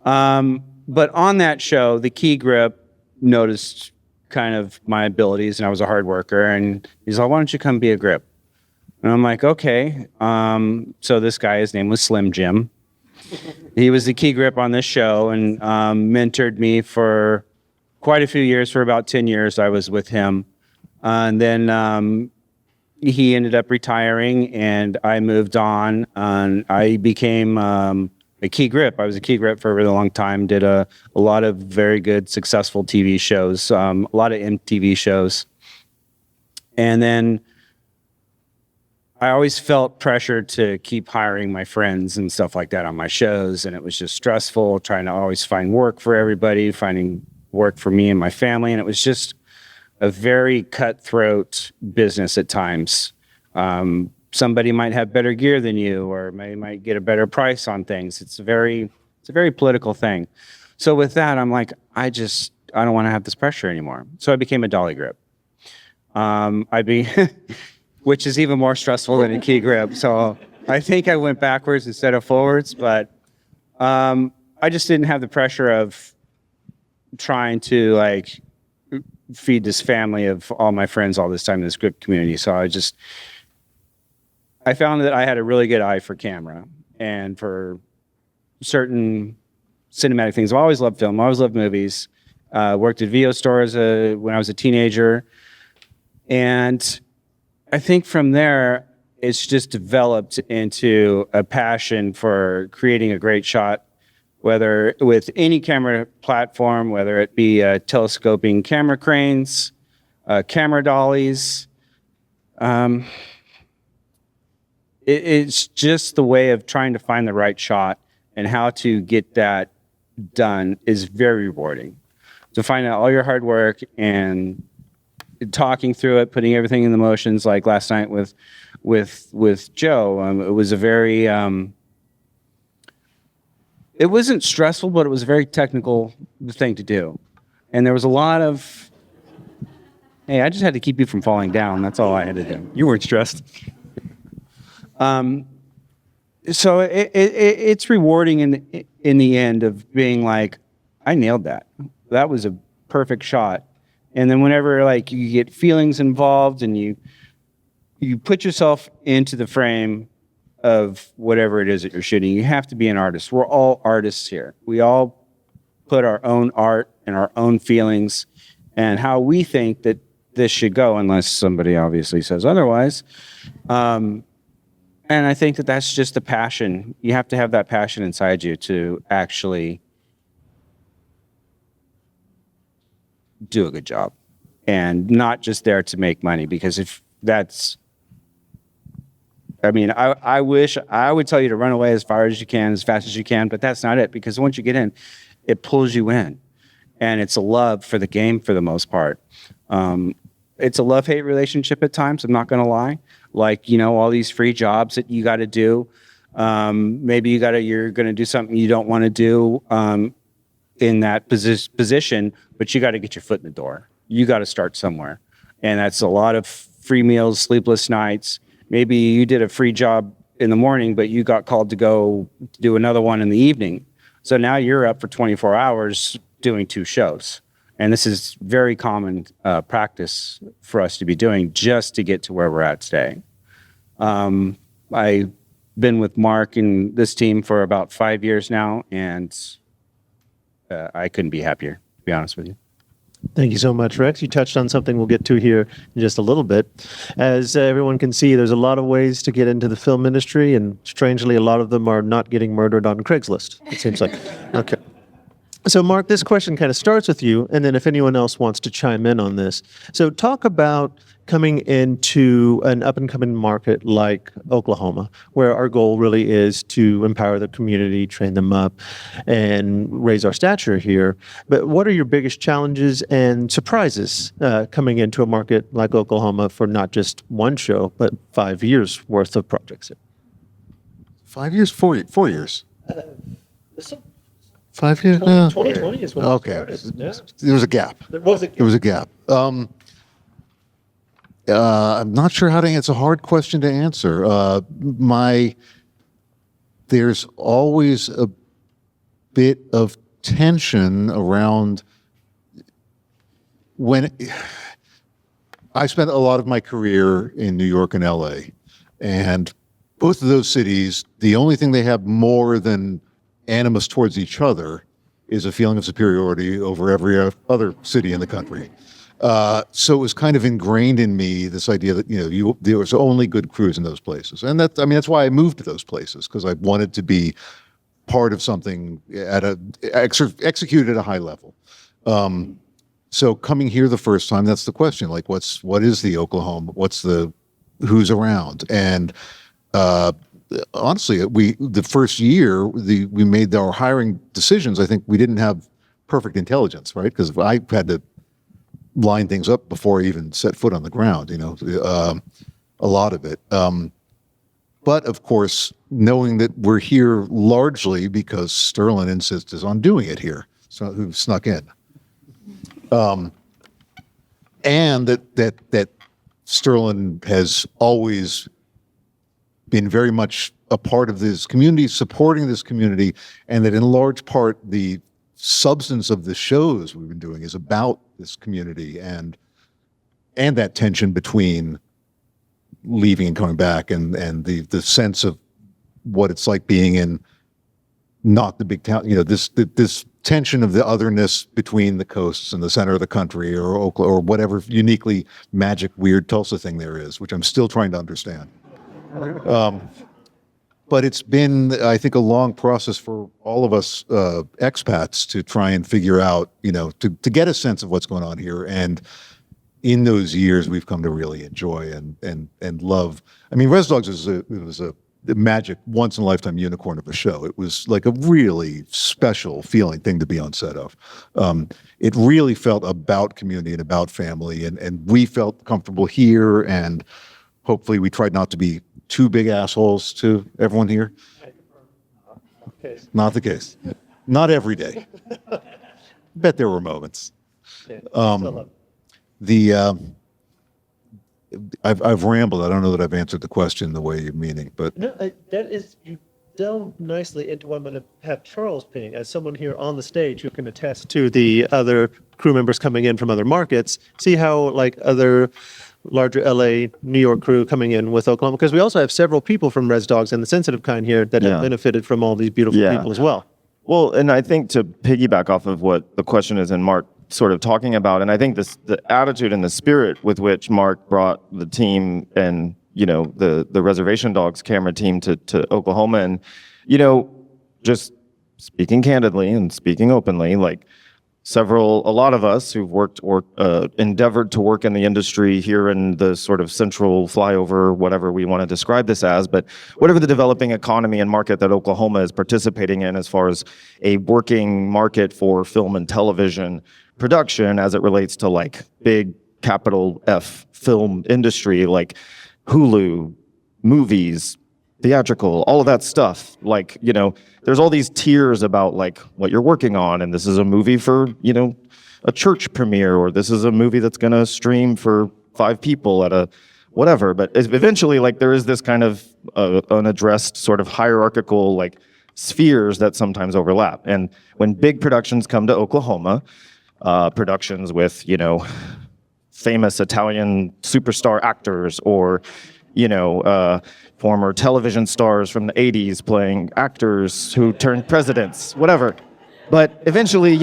Speaker 4: But on that show, the key grip noticed kind of my abilities, and I was a hard worker, and he's like, why don't you come be a grip? And I'm like, okay. So this guy, his name was Slim Jim. He was the key grip on this show, and mentored me for quite a few years. For about 10 years, I was with him. And then he ended up retiring, and I moved on, and I became a key grip. I was a key grip for a really long time, did a lot of very good, successful TV shows, a lot of MTV shows. And then I always felt pressure to keep hiring my friends and stuff like that on my shows, and it was just stressful trying to always find work for everybody, finding work for me and my family, and it was just a very cutthroat business at times. Somebody might have better gear than you, or might get a better price on things. It's a very political thing. So with that, I'm like, I don't want to have this pressure anymore. So I became a dolly grip. Which is even more stressful than a key grip. So I think I went backwards instead of forwards, but I just didn't have the pressure of trying to feed this family of all my friends all this time in this grip community. So I found that I had a really good eye for camera and for certain cinematic things. I've always loved film. I always loved movies. Worked at video stores when I was a teenager. And I think from there, it's just developed into a passion for creating a great shot whether with any camera platform, whether it be telescoping camera cranes, camera dollies. It's just the way of trying to find the right shot, and how to get that done is very rewarding. To find out all your hard work and talking through it, putting everything in the motions, like last night with Joe. It was a very it wasn't stressful, but it was a very technical thing to do. And there was a lot of, hey, I just had to keep you from falling down. That's all I had to do. You weren't stressed. So it's rewarding in the end of being like, I nailed that. That was a perfect shot. And then whenever like you get feelings involved and you put yourself into the frame of whatever it is that you're shooting, you have to be an artist. We're all artists here. We all put our own art and our own feelings and how we think that this should go, unless somebody obviously says otherwise. And I think that that's just a passion. You have to have that passion inside you to actually do a good job, and not just there to make money. Because if that's, I mean, I wish I would tell you to run away as far as you can, as fast as you can, but that's not it. Because once you get in, it pulls you in, and it's a love for the game for the most part. It's a love-hate relationship at times. I'm not going to lie. Like, you know, all these free jobs that you got to do. Maybe you're going to do something you don't want to do in that position, but you got to get your foot in the door. You got to start somewhere. And that's a lot of free meals, sleepless nights. Maybe you did a free job in the morning, but you got called to go do another one in the evening. So now you're up for 24 hours doing 2 shows. And this is very common practice for us to be doing just to get to where we're at today. I've been with Mark and this team for about 5 years now, and I couldn't be happier, to be honest with you.
Speaker 1: Thank you so much, Rex. You touched on something we'll get to here in just a little bit. As everyone can see, there's a lot of ways to get into the film industry, and strangely, a lot of them are not getting murdered on Craigslist, it seems like. Okay. So, Mark, this question kind of starts with you, and then if anyone else wants to chime in on this. So talk about coming into an up-and-coming market like Oklahoma, where our goal really is to empower the community, train them up, and raise our stature here. But what are your biggest challenges and surprises coming into a market like Oklahoma for not just one show, but 5 years worth of projects?
Speaker 3: 5 years, 4 years. 5 years?
Speaker 1: 2020 is when it
Speaker 3: Okay.
Speaker 1: started. Yeah.
Speaker 3: There was a gap.
Speaker 1: There was a
Speaker 3: There was a gap. I'm not sure how to answer. It's a hard question to answer. There's always a bit of tension around when I spent a lot of my career in New York and LA, and both of those cities, the only thing they have more than animus towards each other is a feeling of superiority over every other city in the country. So it was kind of ingrained in me, this idea that, there was only good crews in those places. And that's why I moved to those places, because I wanted to be part of something executed at a high level. So coming here the first time, that's the question, like, what is the Oklahoma? Who's around? And, honestly, the first year we made our hiring decisions, I think we didn't have perfect intelligence, right? Because I had to line things up before I even set foot on the ground, a lot of it. But of course, knowing that we're here largely because Sterling insists on doing it here, so who snuck in, and that Sterling has always been very much a part of this community, supporting this community, and that in large part the substance of the shows we've been doing is about this community and that tension between leaving and coming back, and the sense of what it's like being in not the big town, this tension of the otherness between the coasts and the center of the country, or Oklahoma, or whatever uniquely magic, weird Tulsa thing there is, which I'm still trying to understand. but it's been, I think, a long process for all of us expats to try and figure out, to get a sense of what's going on here. And in those years, we've come to really enjoy and love. I mean, Res Dogs was a magic, once in a lifetime unicorn of a show. It was like a really special feeling thing to be on set of. It really felt about community and about family, and we felt comfortable here, and hopefully we tried not to be too big assholes to everyone here. Not the case. Not every day. Bet there were moments. I've rambled. I don't know that I've answered the question the way you're meaning, but
Speaker 1: No, that is, you delve nicely into what I'm going to have Charles ping as someone here on the stage who can attest to the other crew members coming in from other markets. See how like other larger LA, New York crew coming in with Oklahoma, because we also have several people from Res Dogs and the Sensitive Kind here that have benefited from all these beautiful people as well.
Speaker 2: Well, and I think to piggyback off of what the question is and Mark sort of talking about, and I think the attitude and the spirit with which Mark brought the team and, the Reservation Dogs camera team to Oklahoma, and, just speaking candidly and speaking openly, like a lot of us who've worked or endeavored to work in the industry here in the sort of central flyover, whatever we want to describe this as, but whatever the developing economy and market that Oklahoma is participating in as far as a working market for film and television production as it relates to like big capital F film industry, like Hulu, movies, theatrical, all of that stuff. Like, there's all these tiers about like what you're working on, and this is a movie for, a church premiere, or this is a movie that's going to stream for 5 people at a whatever. But eventually, like, there is this kind of unaddressed sort of hierarchical like spheres that sometimes overlap. And when big productions come to Oklahoma, productions with, famous Italian superstar actors, or, former television stars from the 80s playing actors who turned presidents, whatever. But eventually,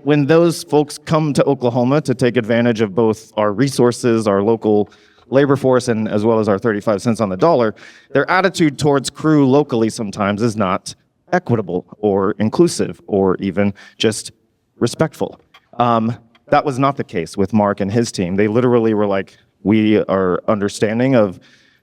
Speaker 2: when those folks come to Oklahoma to take advantage of both our resources, our local labor force, and as well as our 35 cents on the dollar, their attitude towards crew locally sometimes is not equitable or inclusive or even just respectful. That was not the case with Mark and his team. They literally were like, we are understanding of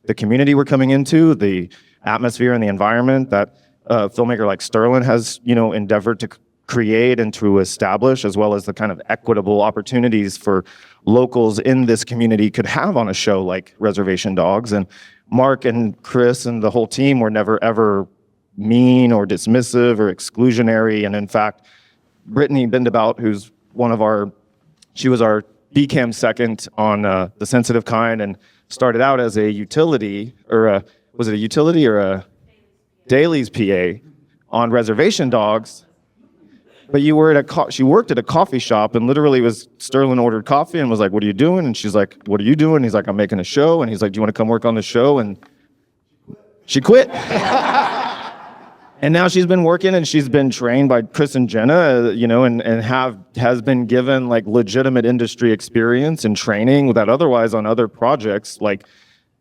Speaker 2: the community we're coming into, the atmosphere and the environment that a filmmaker like Sterling has, endeavored to create and to establish, as well as the kind of equitable opportunities for locals in this community could have on a show like Reservation Dogs. And Mark and Chris and the whole team were never ever mean or dismissive or exclusionary. And in fact, Brittany Bendabout, who's she was our B-cam second on The Sensitive Kind, and started out as a utility, or was it a utility or a dailies PA on Reservation Dogs. But she worked at a coffee shop, and literally Sterling ordered coffee and was like, "What are you doing?" And she's like, "What are you doing?" And he's like, "I'm making a show." And he's like, "Do you want to come work on the show?" And she quit. And now she's been working, and she's been trained by Chris and Jenna, and has been given like legitimate industry experience and training that otherwise on other projects, like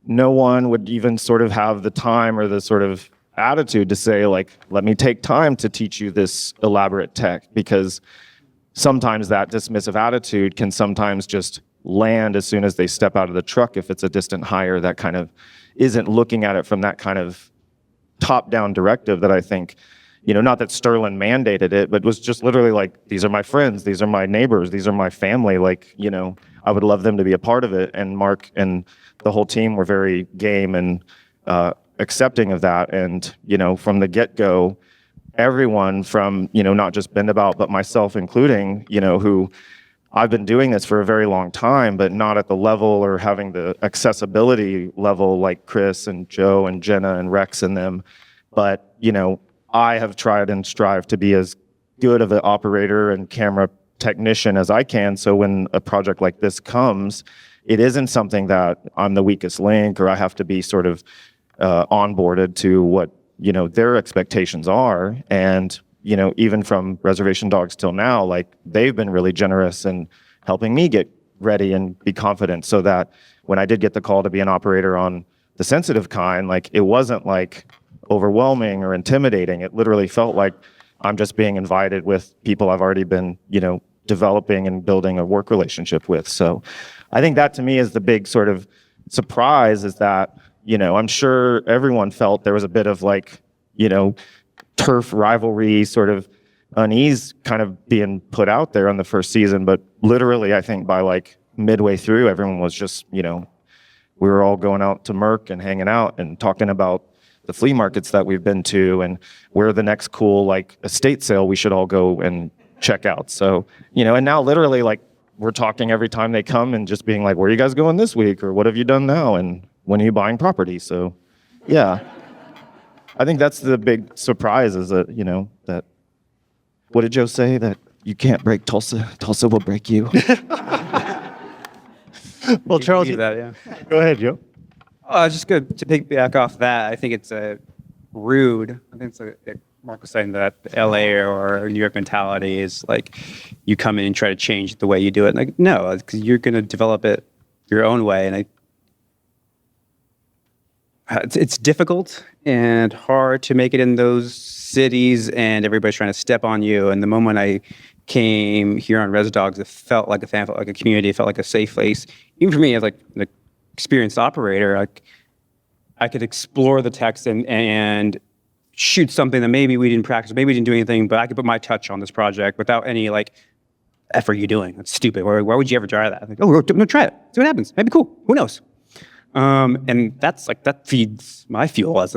Speaker 2: no one would even sort of have the time or the sort of attitude to say like, let me take time to teach you this elaborate tech, because sometimes that dismissive attitude can sometimes just land as soon as they step out of the truck. If it's a distant hire that kind of isn't looking at it from that kind of top-down directive that I think, not that Sterling mandated it, but was just literally like, these are my friends, these are my neighbors, these are my family, like, I would love them to be a part of it. And Mark and the whole team were very game and accepting of that. And, from the get-go, everyone from, not just Bendabout, but myself including, who I've been doing this for a very long time, but not at the level or having the accessibility level like Chris and Joe and Jenna and Rex and them. But, I have tried and strived to be as good of an operator and camera technician as I can. So when a project like this comes, it isn't something that I'm the weakest link or I have to be sort of onboarded to what, their expectations are. And even from Reservation Dogs till now, like they've been really generous in helping me get ready and be confident, so that when I did get the call to be an operator on The Sensitive Kind, like it wasn't like, overwhelming or intimidating. It literally felt like I'm just being invited with people I've already been, developing and building a work relationship with. So I think that to me is the big sort of surprise, is that, I'm sure everyone felt there was a bit of like, turf rivalry, sort of unease kind of being put out there on the first season. But literally, I think by like midway through, everyone was just, we were all going out to Merck and hanging out and talking about the flea markets that we've been to and where the next cool like estate sale we should all go and check out. So, and now literally like we're talking every time they come and just being like, where are you guys going this week? Or what have you done now? And when are you buying property? So yeah, I think that's the big surprise, is that, that, what did Joe say? That you can't break Tulsa, Tulsa will break you.
Speaker 1: Well, Charles,
Speaker 4: That, yeah.
Speaker 1: go ahead, Joe.
Speaker 4: Just good to piggyback off that. I think it's rude. I think Mark was saying that LA or New York mentality is like you come in and try to change the way you do it. Like, no, because you're going to develop it your own way. And it's difficult and hard to make it in those cities, and everybody's trying to step on you. And the moment I came here on Res Dogs, it felt like a fan, felt like a community, it felt like a safe place. Even for me, as like an experienced operator, I could explore the text and shoot something that maybe we didn't practice, maybe we didn't do anything, but I could put my touch on this project without any like, F are you doing? That's stupid. Why would you ever try that? Like, oh, no, try it. See what happens. Maybe cool. Who knows? And that's like, that feeds my fuel as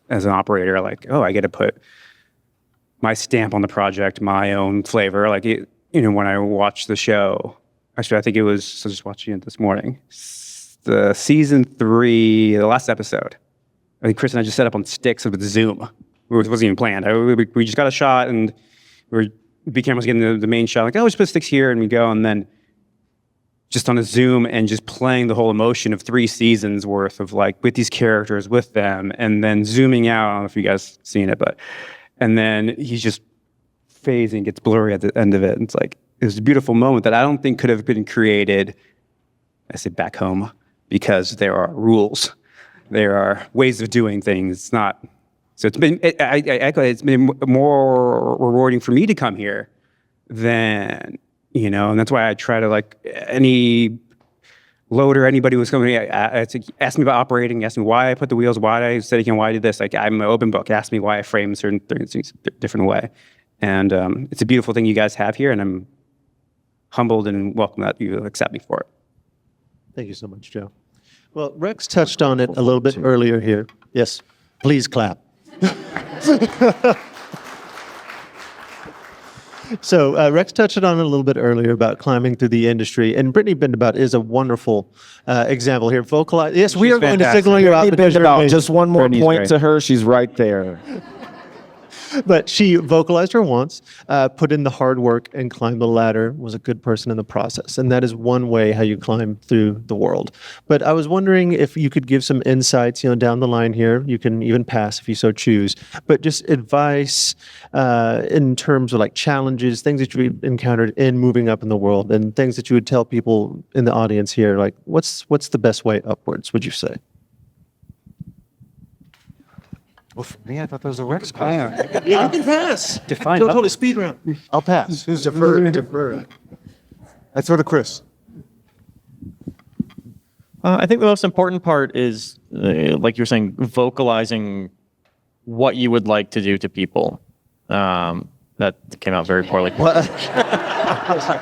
Speaker 4: an operator. Like, oh, I get to put my stamp on the project, my own flavor. Like, when I watch the show, actually, I think I was just watching it this morning. The season 3, the last episode. I think Chris and I just set up on sticks with Zoom. It wasn't even planned. We just got a shot, and B camera's getting the main shot. Like, oh, just put sticks here, and we go, and then just on a Zoom and just playing the whole emotion of 3 seasons worth of like with these characters, with them, and then zooming out. I don't know if you guys seen it, and then he's just phasing, gets blurry at the end of it. And it's like, it was a beautiful moment that I don't think could have been created, I say back home, because there are rules. There are ways of doing things. It's not, so it's been, I echo it, it's been more rewarding for me to come here than, and that's why I try to, like, any loader, anybody who's coming, ask me about operating, ask me why I put the wheels, why I said why I did this. Like, I'm an open book. Ask me why I frame certain things a different way. And it's a beautiful thing you guys have here, and I'm humbled and welcome that you accept me for it.
Speaker 1: Thank you so much, Joe. Well, Rex touched on it a little bit earlier here. Yes, please clap. So Rex touched on it a little bit earlier about climbing through the industry, and Brittany Bendabout is a wonderful example here. Vocalize. Yes, we are going to signal you out.
Speaker 2: Just one more
Speaker 6: Brittany's
Speaker 2: point
Speaker 6: great.
Speaker 2: to her. She's right there.
Speaker 1: But she vocalized her wants, put in the hard work, and climbed the ladder, was a good person in the process. And that is one way how you climb through the world. But I was wondering if you could give some insights, down the line here. You can even pass if you so choose. But just advice in terms of like challenges, things that you've encountered in moving up in the world, and things that you would tell people in the audience here. Like, what's the best way upwards, would you say?
Speaker 3: Well, for me, I thought that was a Rex question.
Speaker 1: Yeah, you can pass.
Speaker 4: Define
Speaker 1: Totally speed round.
Speaker 3: I'll pass. Who's
Speaker 1: Defer.
Speaker 3: I throw to Chris.
Speaker 5: I think the most important part is, like you were saying, vocalizing what you would like to do to people. That came out very poorly.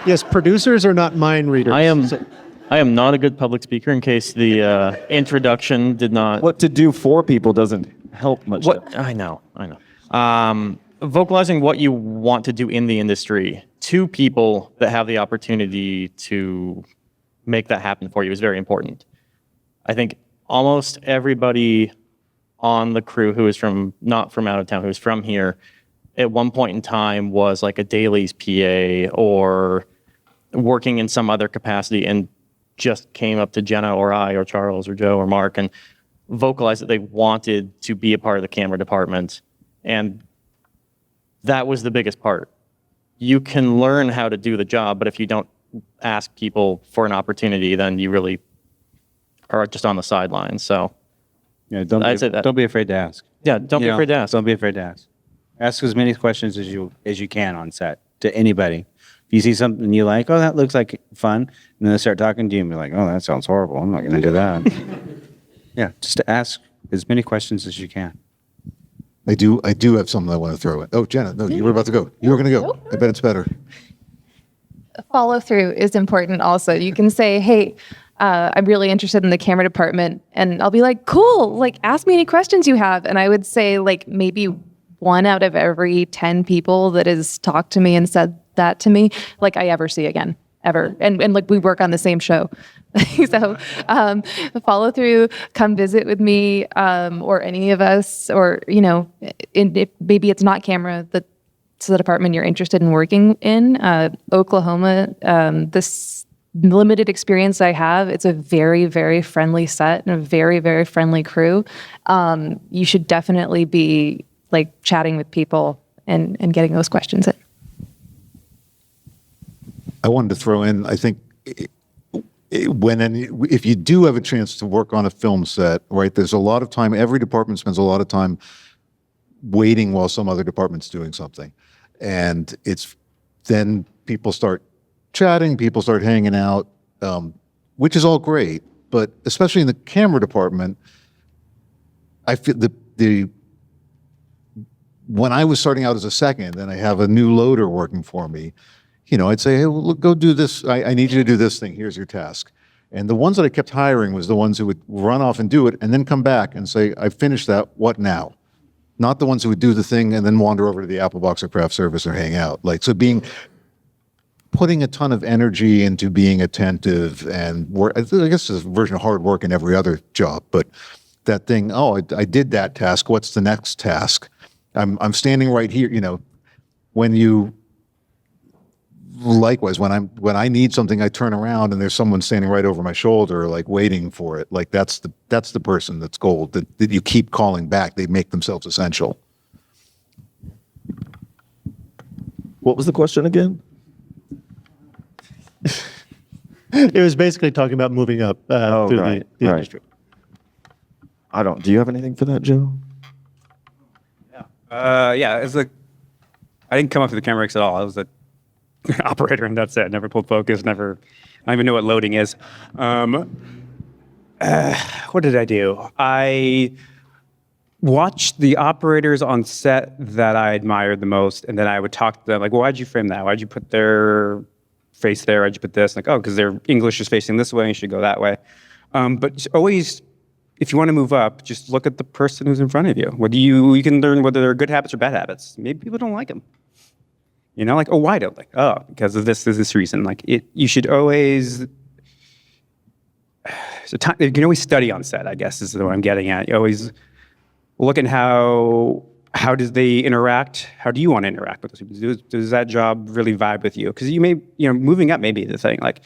Speaker 1: Yes, producers are not mind readers.
Speaker 5: I am not a good public speaker, in case the introduction did not.
Speaker 2: What to do for people doesn't help much.
Speaker 5: I know. Vocalizing what you want to do in the industry to people that have the opportunity to make that happen for you is very important. I think almost everybody on the crew who is not from out of town, who is from here, at one point in time was like a dailies PA or working in some other capacity, and just came up to Jenna or I or Charles or Joe or Mark and vocalized that they wanted to be a part of the camera department. And that was the biggest part. You can learn how to do the job, but if you don't ask people for an opportunity, then you really are just on the sidelines. So
Speaker 6: Yeah,
Speaker 5: I'd say that.
Speaker 6: don't be afraid to ask.
Speaker 5: Yeah, don't be afraid to ask.
Speaker 6: Don't be afraid to ask. Ask as many questions as you can on set to anybody. If you see something you like, oh, that looks like fun, and then they start talking to you and be like, oh, that sounds horrible. I'm not going to do that. Yeah, just to ask as many questions as you can.
Speaker 3: I do have something I want to throw in. Oh, Jenna, no, you were about to go. You were going to go. I bet it's better.
Speaker 7: Follow through is important also. You can say, hey, I'm really interested in the camera department. And I'll be like, cool, like ask me any questions you have. And I would say like maybe 1 out of every 10 people that has talked to me and said that to me, like I ever see again, ever. And like we work on the same show. So follow through, come visit with me or any of us, or, you know, if maybe it's not camera, that's the department you're interested in working in. Oklahoma, this limited experience I have, it's a very, very friendly set and a very, very friendly crew. You should definitely be like chatting with people and getting those questions in.
Speaker 3: I wanted to throw in, I think, if you do have a chance to work on a film set, right, there's a lot of time, every department spends a lot of time waiting while some other department's doing something. And then people start chatting, people start hanging out, which is all great. But especially in the camera department, I feel when I was starting out as a second and I have a new loader working for me, you know, I'd say, hey, well, look, go do this. I need you to do this thing. Here's your task. And the ones that I kept hiring was the ones who would run off and do it and then come back and say, I finished that, what now? Not the ones who would do the thing and then wander over to the Apple Box or craft service or hang out. Like, so putting a ton of energy into being attentive and work, I guess there's a version of hard work in every other job, but that thing, oh, I did that task. What's the next task? I'm standing right here, you know, likewise, when I need something, I turn around and there's someone standing right over my shoulder, like waiting for it. Like that's the person that's gold that you keep calling back. They make themselves essential.
Speaker 2: What was the question again?
Speaker 1: It was basically talking about moving up through
Speaker 2: right,
Speaker 1: the
Speaker 2: right.
Speaker 1: industry.
Speaker 2: Do you have anything for that, Joe?
Speaker 4: It's like I didn't come up to the camera rigs at all. I was an operator, and that's it. Never pulled focus. I don't even know what loading is. What did I do? I watched the operators on set that I admired the most, and then I would talk to them like, well, why'd you frame that? Why'd you put their face there? Why'd you put this? Like, oh, because their English is facing this way, you should go that way. But always, if you want to move up, just look at the person who's in front of you. You can learn whether they're good habits or bad habits. Maybe people don't like them. You know, like, oh, why don't they? Oh, because of this reason. Like, you should always. You can always study on set, I guess, is what I'm getting at. You always look at how does they interact? How do you want to interact with those people? Does that job really vibe with you? Because you may, moving up may be the thing, like,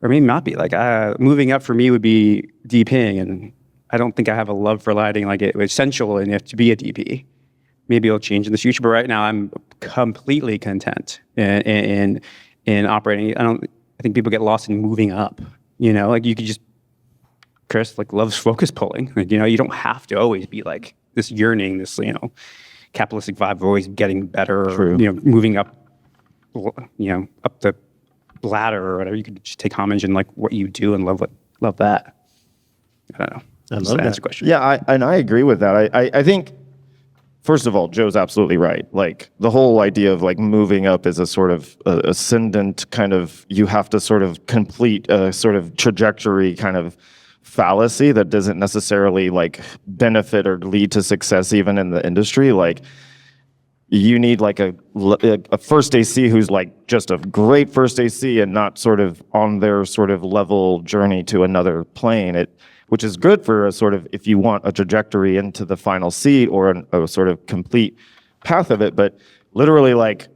Speaker 4: or maybe not be. Like, moving up for me would be DPing, and I don't think I have a love for lighting like it was essential enough to be a DP. Maybe it'll change in the future, but right now I'm completely content in operating. I think people get lost in moving up. Like you could just, Chris loves focus pulling. Like, you don't have to always be like this yearning, this capitalistic vibe of always getting better.
Speaker 2: True.
Speaker 4: Or, moving up, up the ladder or whatever. You could just take homage in like what you do and love that. I don't know.
Speaker 1: I love that
Speaker 2: question. Yeah, I agree with that. I think, first of all, Joe's absolutely right. Like the whole idea of like moving up is a sort of ascendant kind of, you have to sort of complete a sort of trajectory kind of fallacy that doesn't necessarily like benefit or lead to success even in the industry. Like you need like a first AC who's like just a great first AC and not sort of on their sort of level journey to another plane. Which is good for a sort of, if you want a trajectory into the final seat or a sort of complete path of it. But literally like,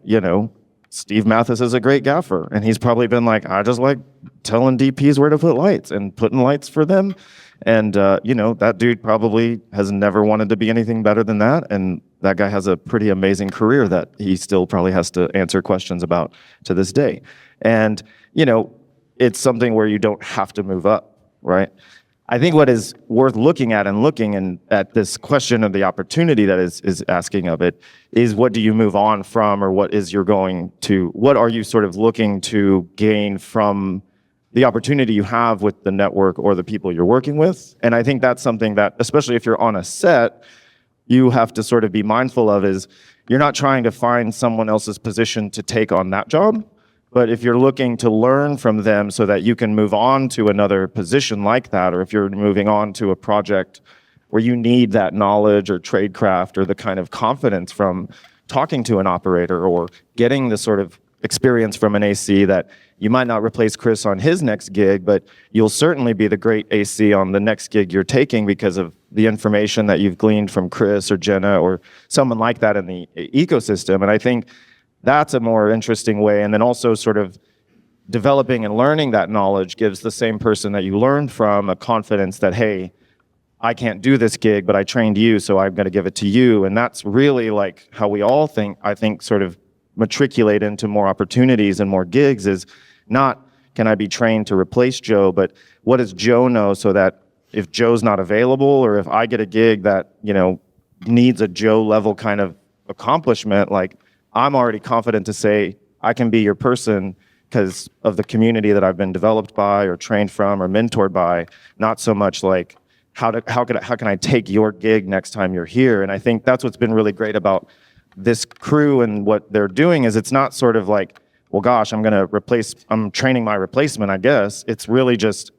Speaker 2: Steve Mathis is a great gaffer. And he's probably been like, I just like telling DPs where to put lights and putting lights for them. And, that dude probably has never wanted to be anything better than that. And that guy has a pretty amazing career that he still probably has to answer questions about to this day. And, it's something where you don't have to move up, right? I think what is worth looking at and at this question of the opportunity that is asking of it is, what do you move on from, or what are you sort of looking to gain from the opportunity you have with the network or the people you're working with? And I think that's something that, especially if you're on a set, you have to sort of be mindful of, is you're not trying to find someone else's position to take on that job. But if you're looking to learn from them so that you can move on to another position like that, or if you're moving on to a project where you need that knowledge or tradecraft or the kind of confidence from talking to an operator or getting the sort of experience from an AC that you might not replace Chris on his next gig, but you'll certainly be the great AC on the next gig you're taking because of the information that you've gleaned from Chris or Jenna or someone like that in the ecosystem. And I think that's a more interesting way. And then also sort of developing and learning that knowledge gives the same person that you learned from a confidence that, hey, I can't do this gig, but I trained you, so I'm going to give it to you. And that's really like how we all think, I think, sort of matriculate into more opportunities and more gigs, is not, can I be trained to replace Joe, but what does Joe know so that if Joe's not available, or if I get a gig that, needs a Joe level kind of accomplishment, like, I'm already confident to say I can be your person because of the community that I've been developed by or trained from or mentored by, not so much like how can I take your gig next time you're here. And I think that's what's been really great about this crew and what they're doing, is it's not sort of like, well, gosh, I'm training my replacement, I guess. It's really just,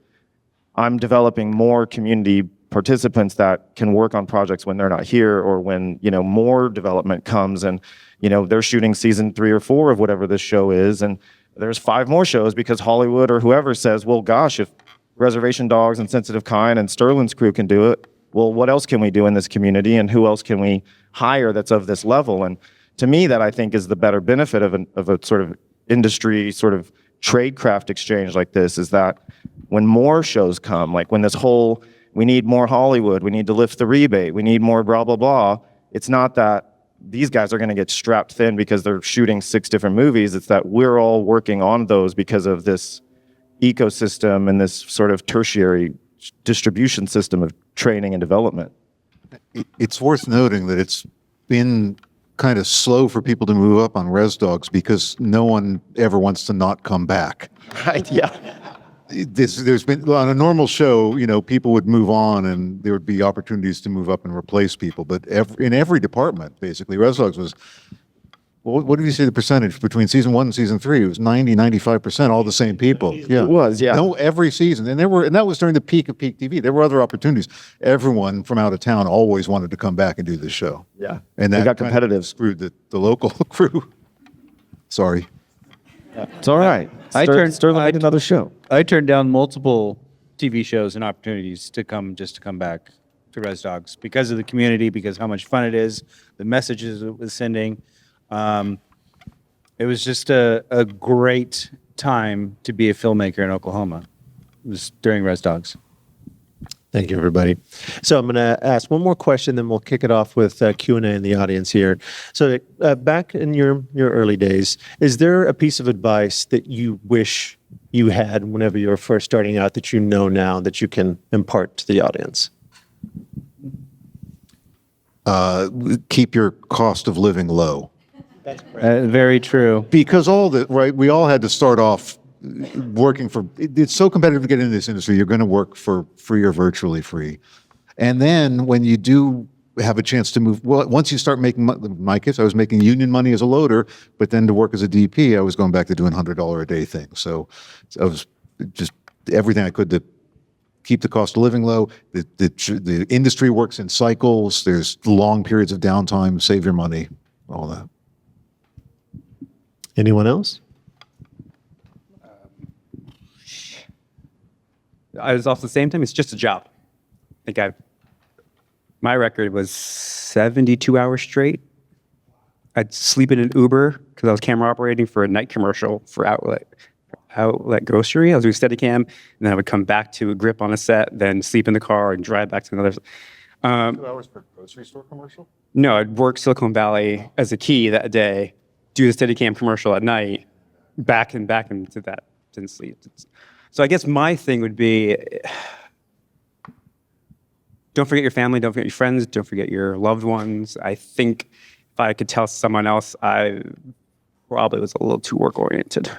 Speaker 2: I'm developing more community participants that can work on projects when they're not here, or when, more development comes and, they're shooting season 3 or 4 of whatever this show is, and there's 5 more shows because Hollywood or whoever says, well, gosh, if Reservation Dogs and Sensitive Kind and Sterling's crew can do it, well, what else can we do in this community, and who else can we hire that's of this level? And to me, that I think is the better benefit of a sort of industry sort of tradecraft exchange like this, is that when more shows come, like when this whole, we need more Hollywood, we need to lift the rebate, we need more blah, blah, blah, it's not that these guys are going to get strapped thin because they're shooting 6 different movies. It's that we're all working on those because of this ecosystem and this sort of tertiary distribution system of training and development.
Speaker 3: It's worth noting that it's been kind of slow for people to move up on Res Dogs because no one ever wants to not come back.
Speaker 2: Right, yeah.
Speaker 3: There's been, on a normal show, people would move on and there would be opportunities to move up and replace people. But in every department, basically, Res Dogs was, well, what did you say the percentage between season 1 and season 3? It was 95% all the same people. Yeah.
Speaker 2: It was, yeah.
Speaker 3: No, every season. And that was during the peak of peak TV. There were other opportunities. Everyone from out of town always wanted to come back and do this show.
Speaker 2: Yeah.
Speaker 3: And
Speaker 2: They
Speaker 3: that
Speaker 2: got
Speaker 3: kind of
Speaker 2: competitive.
Speaker 3: screwed the local crew. Sorry.
Speaker 2: It's all right. Sterling made another show.
Speaker 6: I turned down multiple TV shows and opportunities to come back to Res Dogs because of the community, because how much fun it is, the messages it was sending. It was just a great time to be a filmmaker in Oklahoma. It was during Res Dogs.
Speaker 1: Thank you, everybody. So I'm going to ask one more question, then we'll kick it off with Q&A in the audience here. So back in your early days, is there a piece of advice that you wish you had whenever you were first starting out that you know now that you can impart to the audience?
Speaker 3: Keep your cost of living low.
Speaker 6: Very true.
Speaker 3: Because we all had to start off working for, it's so competitive to get into this industry, you're going to work for free or virtually free. And then when you do have a chance to move, well, once you start making, my case, I was making union money as a loader, but then to work as a DP, I was going back to doing $100 a day things. So I was just everything I could to keep the cost of living low. The industry works in cycles. There's long periods of downtime, save your money, all that.
Speaker 1: Anyone else?
Speaker 4: I was off the same time. It's just a job. I think my record was 72 hours straight. I'd sleep in an Uber because I was camera operating for a night commercial for Outlet Grocery. I was doing Steadicam, and then I would come back to a grip on a set, then sleep in the car and drive back to another.
Speaker 3: 2 hours per grocery store commercial?
Speaker 4: No, I'd work Silicon Valley as a key that day, do the Steadicam commercial at night, back into that, didn't sleep. So I guess my thing would be, don't forget your family, don't forget your friends, don't forget your loved ones. I think if I could tell someone else, I probably was a little too work-oriented.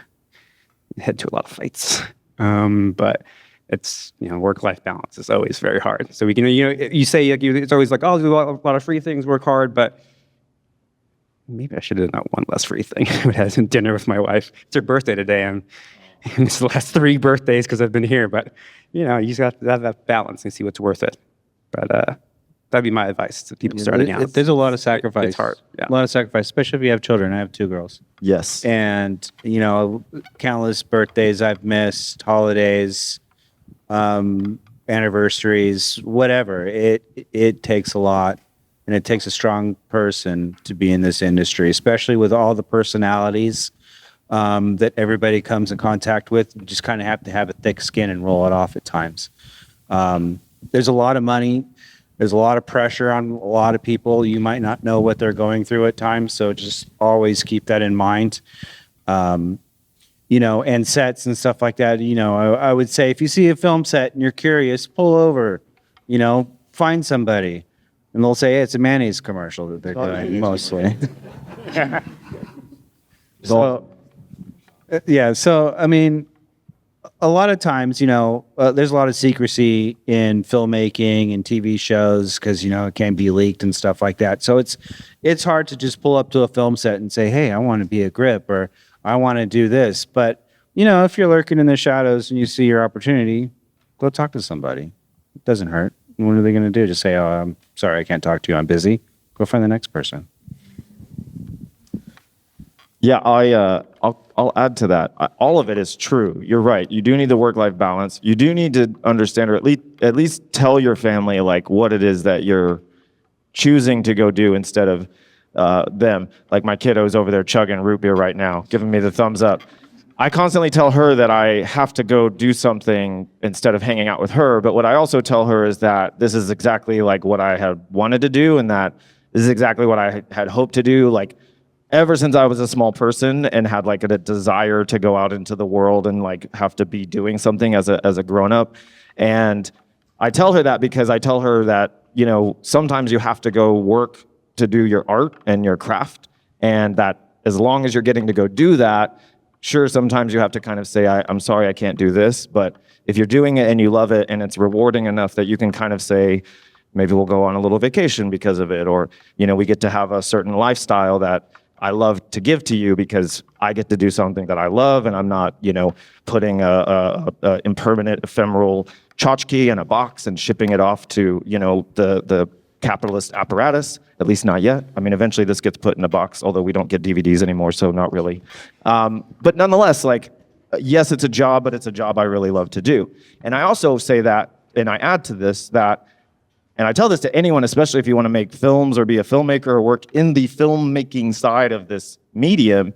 Speaker 4: Head to a lot of fights. But it's, work-life balance is always very hard. So we can, you say, like, it's always like, oh, I'll do a lot of free things, work hard, but maybe I should have done one less free thing. I had dinner with my wife. It's her birthday today, and it's the last 3 birthdays because I've been here. But, you just got to have that balance and see what's worth it. But that'd be my advice to people starting out.
Speaker 6: There's a lot of sacrifice.
Speaker 4: It's hard. Yeah.
Speaker 6: A lot of sacrifice, especially if you have children. I have 2 girls.
Speaker 2: Yes.
Speaker 6: And, countless birthdays I've missed, holidays, anniversaries, whatever. It takes a lot, and it takes a strong person to be in this industry, especially with all the personalities that everybody comes in contact with. You just kind of have to have a thick skin and roll it off at times. There's a lot of money. There's a lot of pressure on a lot of people. You might not know what they're going through at times, so just always keep that in mind. And sets and stuff like that. I would say if you see a film set and you're curious, pull over, find somebody. And they'll say, hey, it's a mayonnaise commercial that they're doing mostly. So I mean, a lot of times, there's a lot of secrecy in filmmaking and TV shows because, it can be leaked and stuff like that. So it's hard to just pull up to a film set and say, hey, I want to be a grip or I want to do this. But, if you're lurking in the shadows and you see your opportunity, go talk to somebody. It doesn't hurt. What are they going to do? Just say, oh, I'm sorry, I can't talk to you. I'm busy. Go find the next person.
Speaker 2: Yeah, I'll add to that. All of it is true. You're right. You do need the work-life balance. You do need to understand, or at least tell your family like what it is that you're choosing to go do instead of them. Like my kiddo's over there chugging root beer right now, giving me the thumbs up. I constantly tell her that I have to go do something instead of hanging out with her. But what I also tell her is that this is exactly like what I had wanted to do, and that this is exactly what I had hoped to do. Like, ever since I was a small person and had like a desire to go out into the world and like have to be doing something as a grown-up. And I tell her that because I tell her that, sometimes you have to go work to do your art and your craft. And that as long as you're getting to go do that, sure, sometimes you have to kind of say, I'm sorry, I can't do this. But if you're doing it and you love it and it's rewarding enough that you can kind of say, maybe we'll go on a little vacation because of it. Or, we get to have a certain lifestyle that I love to give to you because I get to do something that I love, and I'm not, putting a impermanent, ephemeral tchotchke in a box and shipping it off to, the capitalist apparatus. At least not yet. I mean, eventually this gets put in a box, although we don't get DVDs anymore, so not really. But nonetheless, yes, it's a job, but it's a job I really love to do. And I also say that, and I add to this that. And I tell this to anyone, especially if you want to make films or be a filmmaker or work in the filmmaking side of this medium.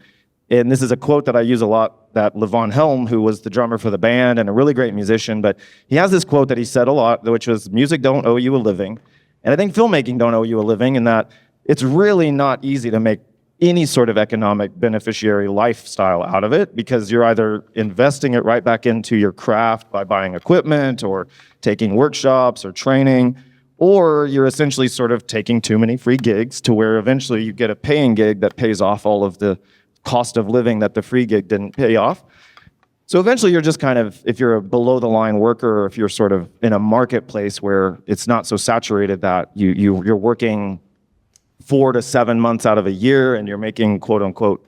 Speaker 2: And this is a quote that I use a lot, that Levon Helm, who was the drummer for the band and a really great musician, but he has this quote that he said a lot, which was, music don't owe you a living. And I think filmmaking don't owe you a living, in that it's really not easy to make any sort of economic beneficiary lifestyle out of it, because you're either investing it right back into your craft by buying equipment or taking workshops or training, or you're essentially sort of taking too many free gigs to where eventually you get a paying gig that pays off all of the cost of living that the free gig didn't pay off. So eventually you're just kind of, if you're a below the line worker, or if you're sort of in a marketplace where it's not so saturated that you're working 4 to 7 months out of a year and you're making quote unquote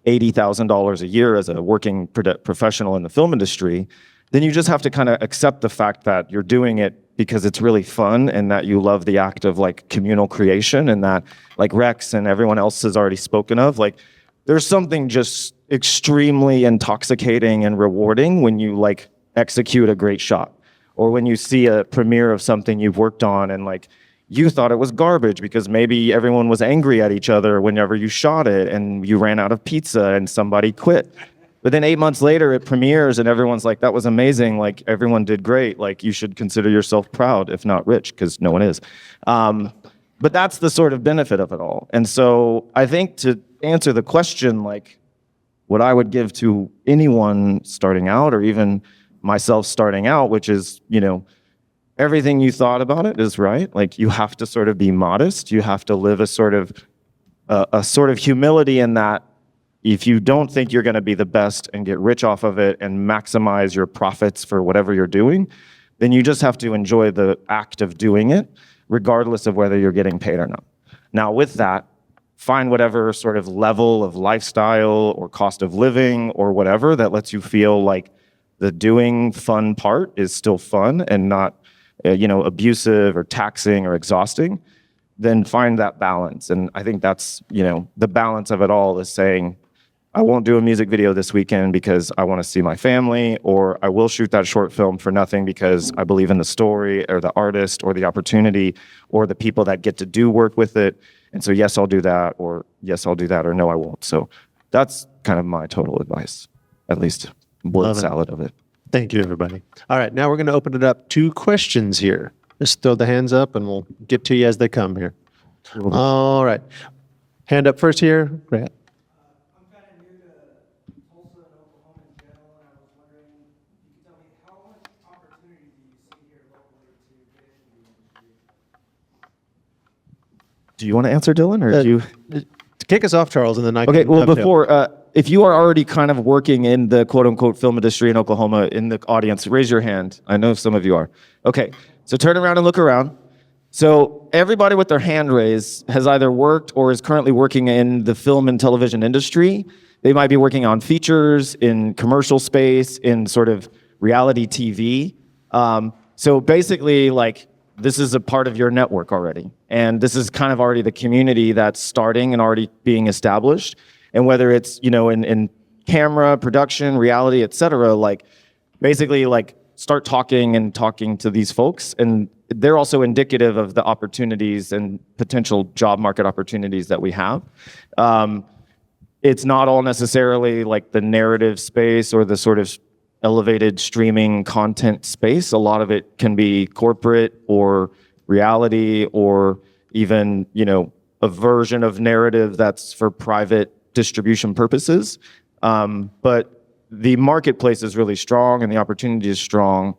Speaker 2: $80,000 a year as a working professional in the film industry, then you just have to kind of accept the fact that you're doing it because it's really fun, and that you love the act of like communal creation, and that, like Rex and everyone else has already spoken of, like there's something just extremely intoxicating and rewarding when you like execute a great shot, or when you see a premiere of something you've worked on and like you thought it was garbage because maybe everyone was angry at each other whenever you shot it and you ran out of pizza and somebody quit. But then 8 months later, it premieres and everyone's like, that was amazing. Like, everyone did great. Like, you should consider yourself proud, if not rich, because no one is. But that's the sort of benefit of it all. And so I think, to answer the question, like, what I would give to anyone starting out, or even myself starting out, which is, everything you thought about it is right. Like, you have to sort of be modest. You have to live a sort of humility in that if you don't think you're going to be the best and get rich off of it and maximize your profits for whatever you're doing, then you just have to enjoy the act of doing it, regardless of whether you're getting paid or not. Now, with that, find whatever sort of level of lifestyle or cost of living or whatever that lets you feel like the doing fun part is still fun and not, abusive or taxing or exhausting. Then find that balance. And I think that's, the balance of it all is saying, I won't do a music video this weekend because I want to see my family, or I will shoot that short film for nothing because I believe in the story or the artist or the opportunity or the people that get to do work with it. And so, yes, I'll do that, or yes, I'll do that, or no, I won't. So that's kind of my total advice, at least word salad of it.
Speaker 1: Thank you, everybody. All right, now we're going to open it up to questions here. Just throw the hands up and we'll get to you as they come here. All right. Hand up first here. Grant.
Speaker 8: I'm kind of new to Tulsa and Oklahoma in general, and I was wondering if you could tell me how much opportunity do you see here locally to get into the industry?
Speaker 2: Do you want to answer, Dylan, or do you?
Speaker 1: To kick us off, Charles, and then I
Speaker 2: Okay,
Speaker 1: can
Speaker 2: well,
Speaker 1: dovetail.
Speaker 2: if you are already kind of working in the quote-unquote film industry in Oklahoma, in the audience, raise your hand. I know some of you are. Okay, so turn around and look around. So everybody with their hand raised has either worked or is currently working in the film and television industry. They might be working on features, in commercial space, in sort of reality TV. So basically, like, this is a part of your network already. And this is kind of already the community that's starting and already being established. And whether it's, in camera, production, reality, et cetera, like, basically, like, start talking to these folks. And they're also indicative of the opportunities and potential job market opportunities that we have. It's not all necessarily like the narrative space or the sort of elevated streaming content space. A lot of it can be corporate or reality or even, a version of narrative that's for private distribution purposes. But the marketplace is really strong and the opportunity is strong.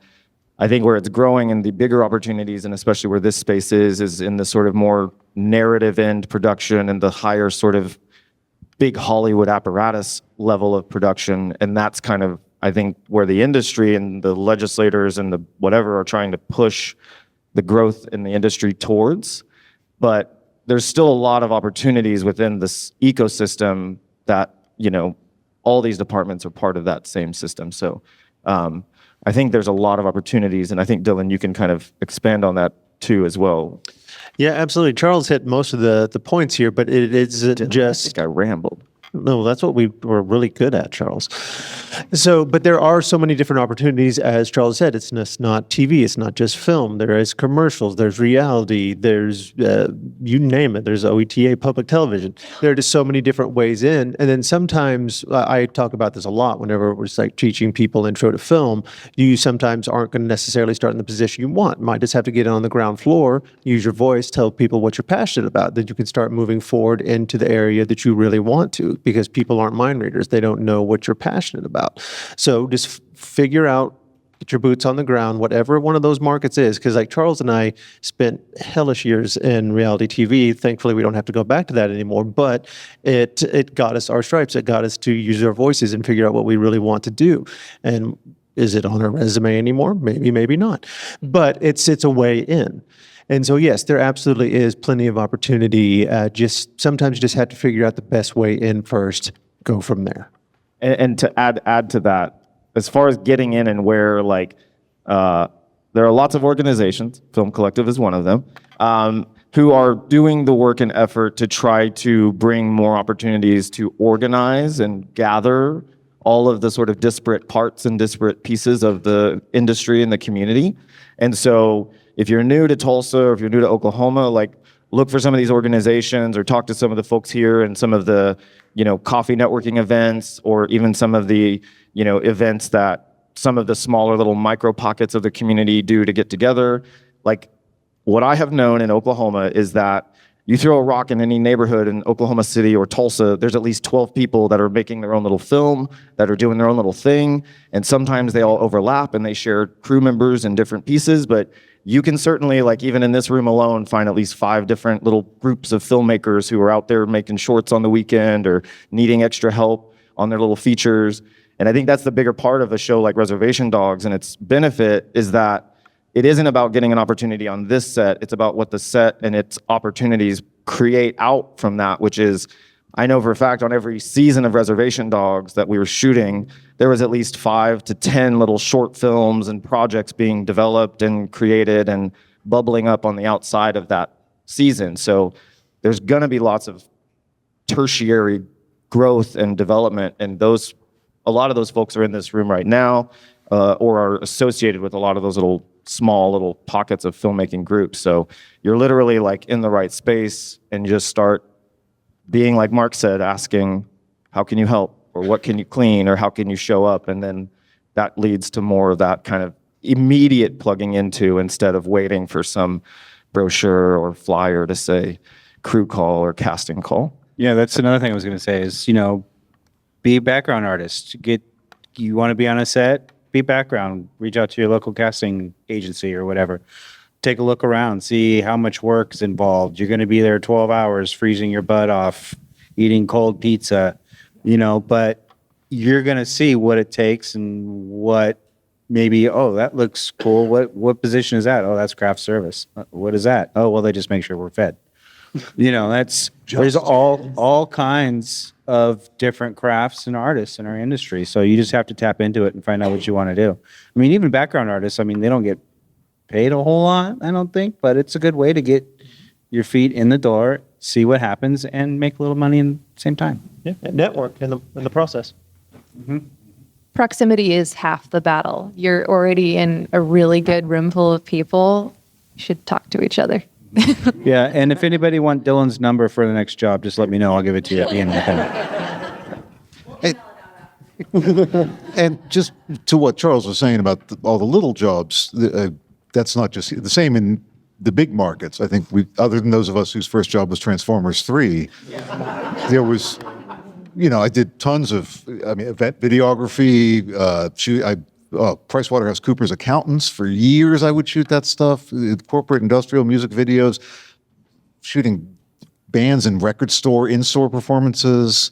Speaker 2: I think where it's growing and the bigger opportunities, and especially where this space is in the sort of more narrative end production and the higher sort of big Hollywood apparatus level of production. And that's kind of, I think, where the industry and the legislators and the whatever are trying to push the growth in the industry towards. But there's still a lot of opportunities within this ecosystem that, all these departments are part of that same system. So I think there's a lot of opportunities, and I think, Dylan, you can kind of expand on that too as well.
Speaker 1: Yeah, absolutely. Charles hit most of the points here, but it isn't
Speaker 2: I
Speaker 1: just...
Speaker 2: think I rambled.
Speaker 1: No, that's what we were really good at, Charles. So, but there are so many different opportunities, as Charles said. It's just not TV. It's not just film. There is commercials. There's reality. There's, you name it. There's OETA, public television. There are just so many different ways in. And then sometimes, I talk about this a lot whenever we're like teaching people intro to film, you sometimes aren't going to necessarily start in the position you want. You might just have to get on the ground floor, use your voice, tell people what you're passionate about, then you can start moving forward into the area that you really want to. Because people aren't mind readers. They don't know what you're passionate about. So just figure out, get your boots on the ground, whatever one of those markets is. Because like Charles and I spent hellish years in reality TV. Thankfully, we don't have to go back to that anymore. But it got us our stripes. It got us to use our voices and figure out what we really want to do. And is it on our resume anymore? Maybe, maybe not. But it's a way in. And so, yes, there absolutely is plenty of opportunity. Just sometimes you just have to figure out the best way in first, go from there.
Speaker 2: And to add to that, as far as getting in and where, like, there are lots of organizations, Film Collective is one of them, who are doing the work and effort to try to bring more opportunities to organize and gather all of the sort of disparate parts and disparate pieces of the industry and the community. And so if you're new to Tulsa or if you're new to Oklahoma, like, look for some of these organizations or talk to some of the folks here and some of the, coffee networking events or even some of the, events that some of the smaller little micro pockets of the community do to get together. Like, what I have known in Oklahoma is that you throw a rock in any neighborhood in Oklahoma City or Tulsa, there's at least 12 people that are making their own little film, that are doing their own little thing. And sometimes they all overlap and they share crew members in different pieces, but you can certainly, like even in this room alone, find at least 5 different little groups of filmmakers who are out there making shorts on the weekend or needing extra help on their little features. And I think that's the bigger part of a show like Reservation Dogs, and its benefit is that it isn't about getting an opportunity on this set, it's about what the set and its opportunities create out from that, which is, I know for a fact on every season of Reservation Dogs that we were shooting, there was at least 5 to 10 little short films and projects being developed and created and bubbling up on the outside of that season. So there's gonna be lots of tertiary growth and development, and a lot of those folks are in this room right now, or are associated with a lot of those small little pockets of filmmaking groups. So you're literally like in the right space, and you just start being, like Mark said, asking, how can you help? Or what can you clean? Or how can you show up? And then that leads to more of that kind of immediate plugging into, instead of waiting for some brochure or flyer to say crew call or casting call.
Speaker 6: Yeah, that's another thing I was going to say is, be a background artist. You want to be on a set, be background. Reach out to your local casting agency or whatever. Take a look around, see how much work is involved. You're going to be there 12 hours, freezing your butt off, eating cold pizza, but you're going to see what it takes and what maybe, oh, that looks cool. What position is that? Oh, that's craft service. What is that? Oh, well, they just make sure we're fed. There's all kinds of different crafts and artists in our industry. So you just have to tap into it and find out what you want to do. I mean, even background artists, they don't get paid a whole lot, I don't think, but it's a good way to get your feet in the door, see what happens, and make a little money in the same time.
Speaker 1: Yeah, network in the process.
Speaker 7: Proximity is half the battle. You're already in a really good room full of people. You should talk to each other.
Speaker 6: Yeah, and if anybody want Dylan's number for the next job, just let me know. I'll give it to you at the end of the thing.
Speaker 3: And just to what Charles was saying about all the little jobs, that's not just the same in the big markets. I think other than those of us whose first job was Transformers 3, there was, I did tons of, event videography, PricewaterhouseCoopers accountants. For years, I would shoot that stuff, corporate industrial music videos, shooting bands in record store, in-store performances.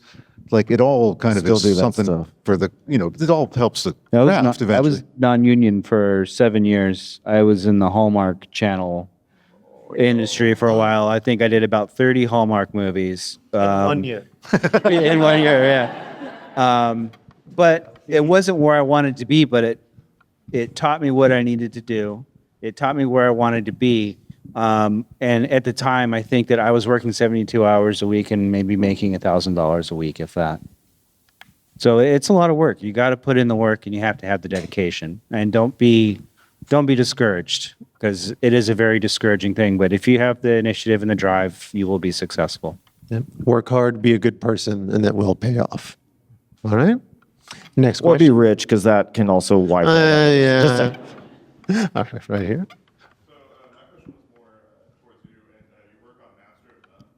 Speaker 3: Like it all kind of is something for the, it all helps the craft eventually.
Speaker 6: I was non-union for 7 years. I was in the Hallmark Channel industry for a while. I think I did about 30 Hallmark movies.
Speaker 1: 1 year.
Speaker 6: In 1 year, yeah. But it wasn't where I wanted to be, but it taught me what I needed to do. It taught me where I wanted to be. And at the time, I think that I was working 72 hours a week and maybe making $1,000 a week, if that. So it's a lot of work. You got to put in the work, and you have to have the dedication. And don't be discouraged, because it is a very discouraging thing. But if you have the initiative and the drive, you will be successful.
Speaker 1: Yep. Work hard, be a good person, and that will pay off. All right. Next
Speaker 2: Or be
Speaker 1: question.
Speaker 2: rich, because that can also wipe out.
Speaker 1: Yeah. All right here.
Speaker 9: So my question was more towards you, and you work on Master of None.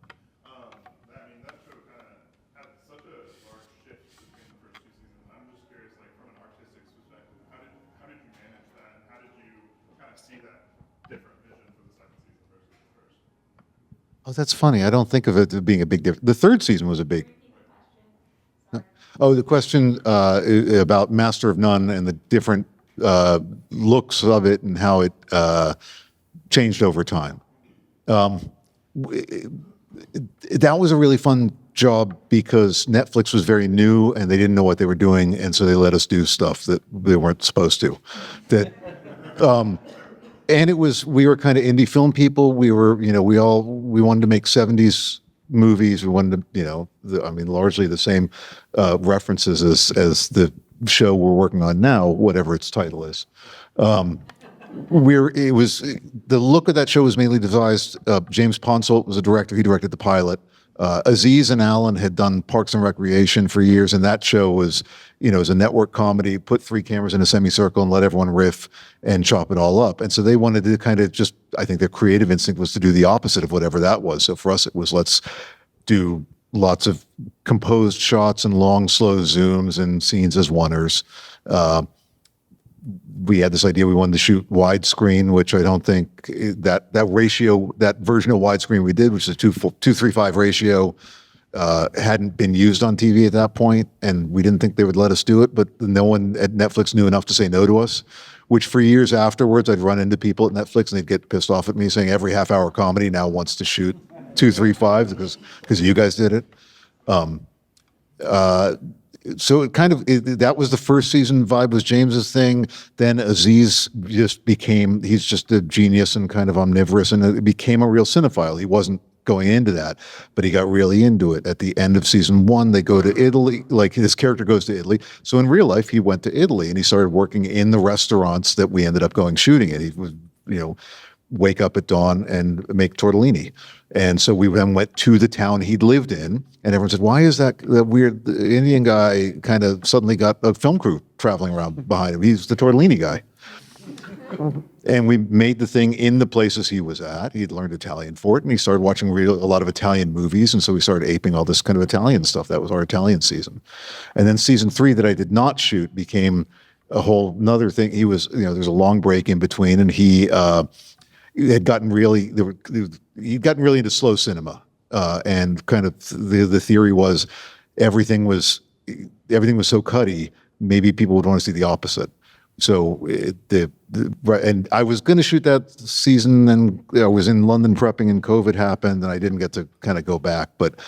Speaker 9: That show kind of had such a large shift between the first 2 seasons. I'm just curious, like from an artistic perspective, how did you manage that, and how did you kind of see that different vision for the second season versus the first?
Speaker 3: Oh, that's funny. I don't think of it as being a big difference. The third season was a big. Oh, the question about Master of None and the different looks of it and how it changed over time. That was a really fun job because Netflix was very new and they didn't know what they were doing, and so they let us do stuff that they weren't supposed to. And we were kind of indie film people. We were, we wanted to make 70s movies. We wanted to, largely the same references as the show we're working on now, whatever its title is. The look of that show was mainly devised. James Ponsoldt was a director. He directed the pilot. Aziz and Alan had done Parks and Recreation for years, and that show was, was a network comedy, put 3 cameras in a semicircle and let everyone riff and chop it all up. And so they wanted to kind of just, I think their creative instinct was to do the opposite of whatever that was. So for us, it was let's do lots of composed shots and long, slow zooms and scenes as oneers. we had this idea we wanted to shoot widescreen, which I don't think that ratio, that version of widescreen we did, which is a 2:3:5 ratio, hadn't been used on TV at that point, and we didn't think they would let us do it, but no one at Netflix knew enough to say no to us, which for years afterwards, I'd run into people at Netflix and they'd get pissed off at me saying every half-hour comedy now wants to shoot 2:3:5 because you guys did it. So it kind of, that was the first season. Vibe was James's thing. Then Aziz just became, he's just a genius and kind of omnivorous, and it became a real cinephile. He wasn't going into that, but he got really into it. At the end of season 1, they go to Italy, like his character goes to Italy. So in real life, he went to Italy and he started working in the restaurants that we ended up going shooting at. He was, wake up at dawn and make tortellini. And so we then went to the town he'd lived in, and everyone said, why is that weird Indian guy kind of suddenly got a film crew traveling around behind him? He's the tortellini guy. And we made the thing in the places he was at. He'd learned Italian for it, and he started watching a lot of Italian movies, and so we started aping all this kind of Italian stuff. That was our Italian season. And then season 3 that I did not shoot became a whole nother thing. He was, there's a long break in between, and he had gotten really, he'd gotten really into slow cinema, and kind of the theory was everything was so cutty, maybe people would want to see the opposite. So and I was going to shoot that season, and I was in London prepping, and COVID happened, and I didn't get to kind of go back. But